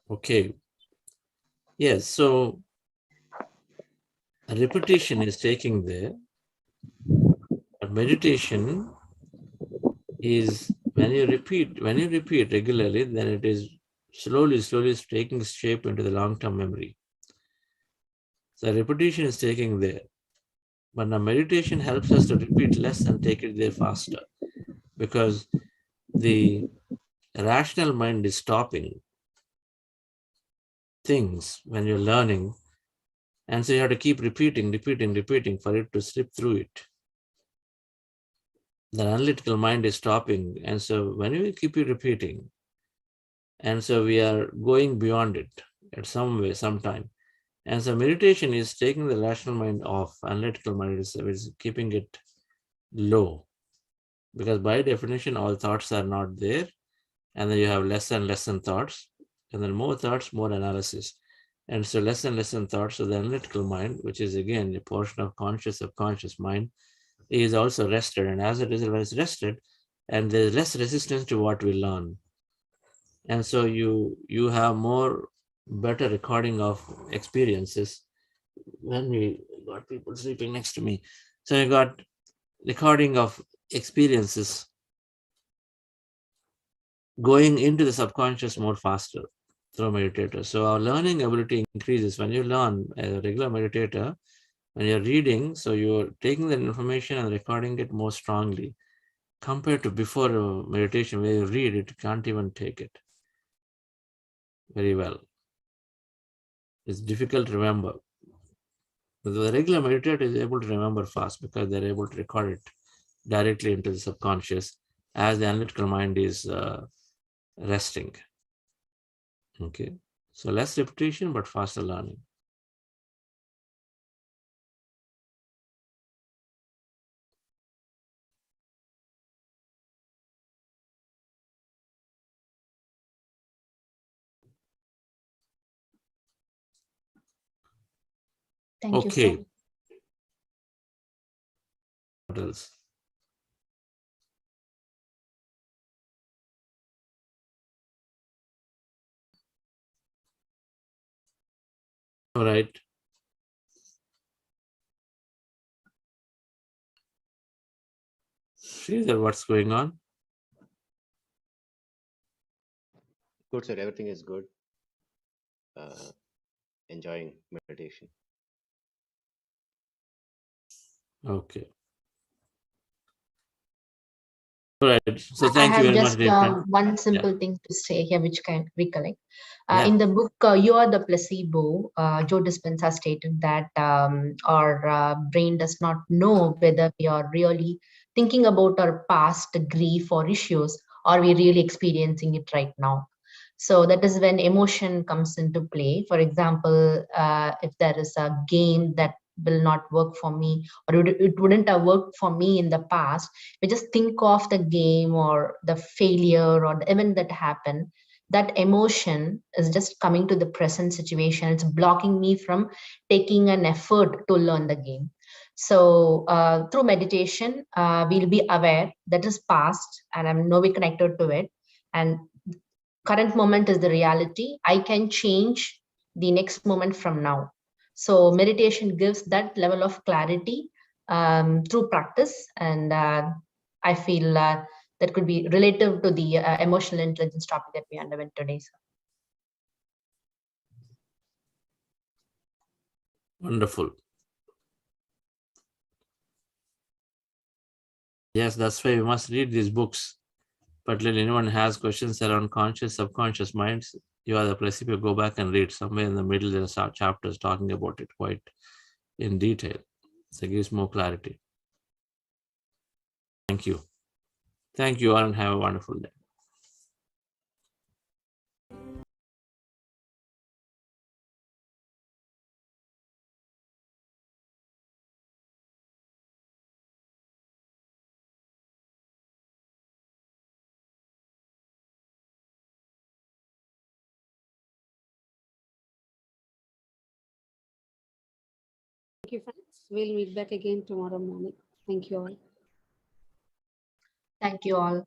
Okay. Yes, so a repetition is taking there. But meditation is when you repeat regularly, then it is slowly taking shape into the long-term memory. So repetition is taking there. But now meditation helps us to repeat less and take it there faster, because the rational mind is stopping things when you're learning. And so you have to keep repeating for it to slip through it. The analytical mind is stopping. And so when you keep repeating, and so we are going beyond it at some way, sometime. And so meditation is taking the rational mind off, analytical mind is keeping it low. Because by definition, all thoughts are not there. And then you have less and less thoughts. And then more thoughts, more analysis. And so less and less thoughts. So the analytical mind, which is again a portion of conscious, subconscious mind, is also rested. And as a result, when it's rested, and there's less resistance to what we learn. And so you have more better recording of experiences. When we got people sleeping next to me, so you got recording of experiences going into the subconscious more faster through meditators. So our learning ability increases when you learn as a regular meditator. When you're reading, so you're taking that information and recording it more strongly compared to before meditation, where you read it, you can't even take it very well. It's difficult to remember. But the regular meditator is able to remember fast because they're able to record it directly into the subconscious as the analytical mind is resting. Okay, so less repetition but faster learning. Thank you, Okay. sir. What else? All right. Sridhar, what's going on? Good, sir. Everything is good. Enjoying meditation. Okay. All right. So I thank you have very much, just dear friend. one simple thing to say here, which can recollect. Yeah. In the book, You Are the Placebo, Joe Dispenza stated that our brain does not know whether we are really thinking about our past grief or issues, or we're really experiencing it right now. So that is when emotion comes into play. For example, if there is a game that will not work for me, or it wouldn't have worked for me in the past, we just think of the game or the failure or the event that happened. That emotion is just coming to the present situation. It's blocking me from taking an effort to learn the game. So through meditation, we'll be aware that is past and I'm no way connected to it. And current moment is the reality. I can change the next moment from now. So meditation gives that level of clarity through practice, and I feel that could be relative to the emotional intelligence topic that we underwent today. So. Wonderful. Yes, that's why we must read these books. Particularly anyone has questions around conscious, subconscious minds, you are the place if you go back and read. Somewhere in the middle, there are chapters talking about it quite in detail. So it gives more clarity. Thank you. Thank you all and have a wonderful day. Thank you, friends. We'll meet back again tomorrow morning. Thank you all. Thank you all.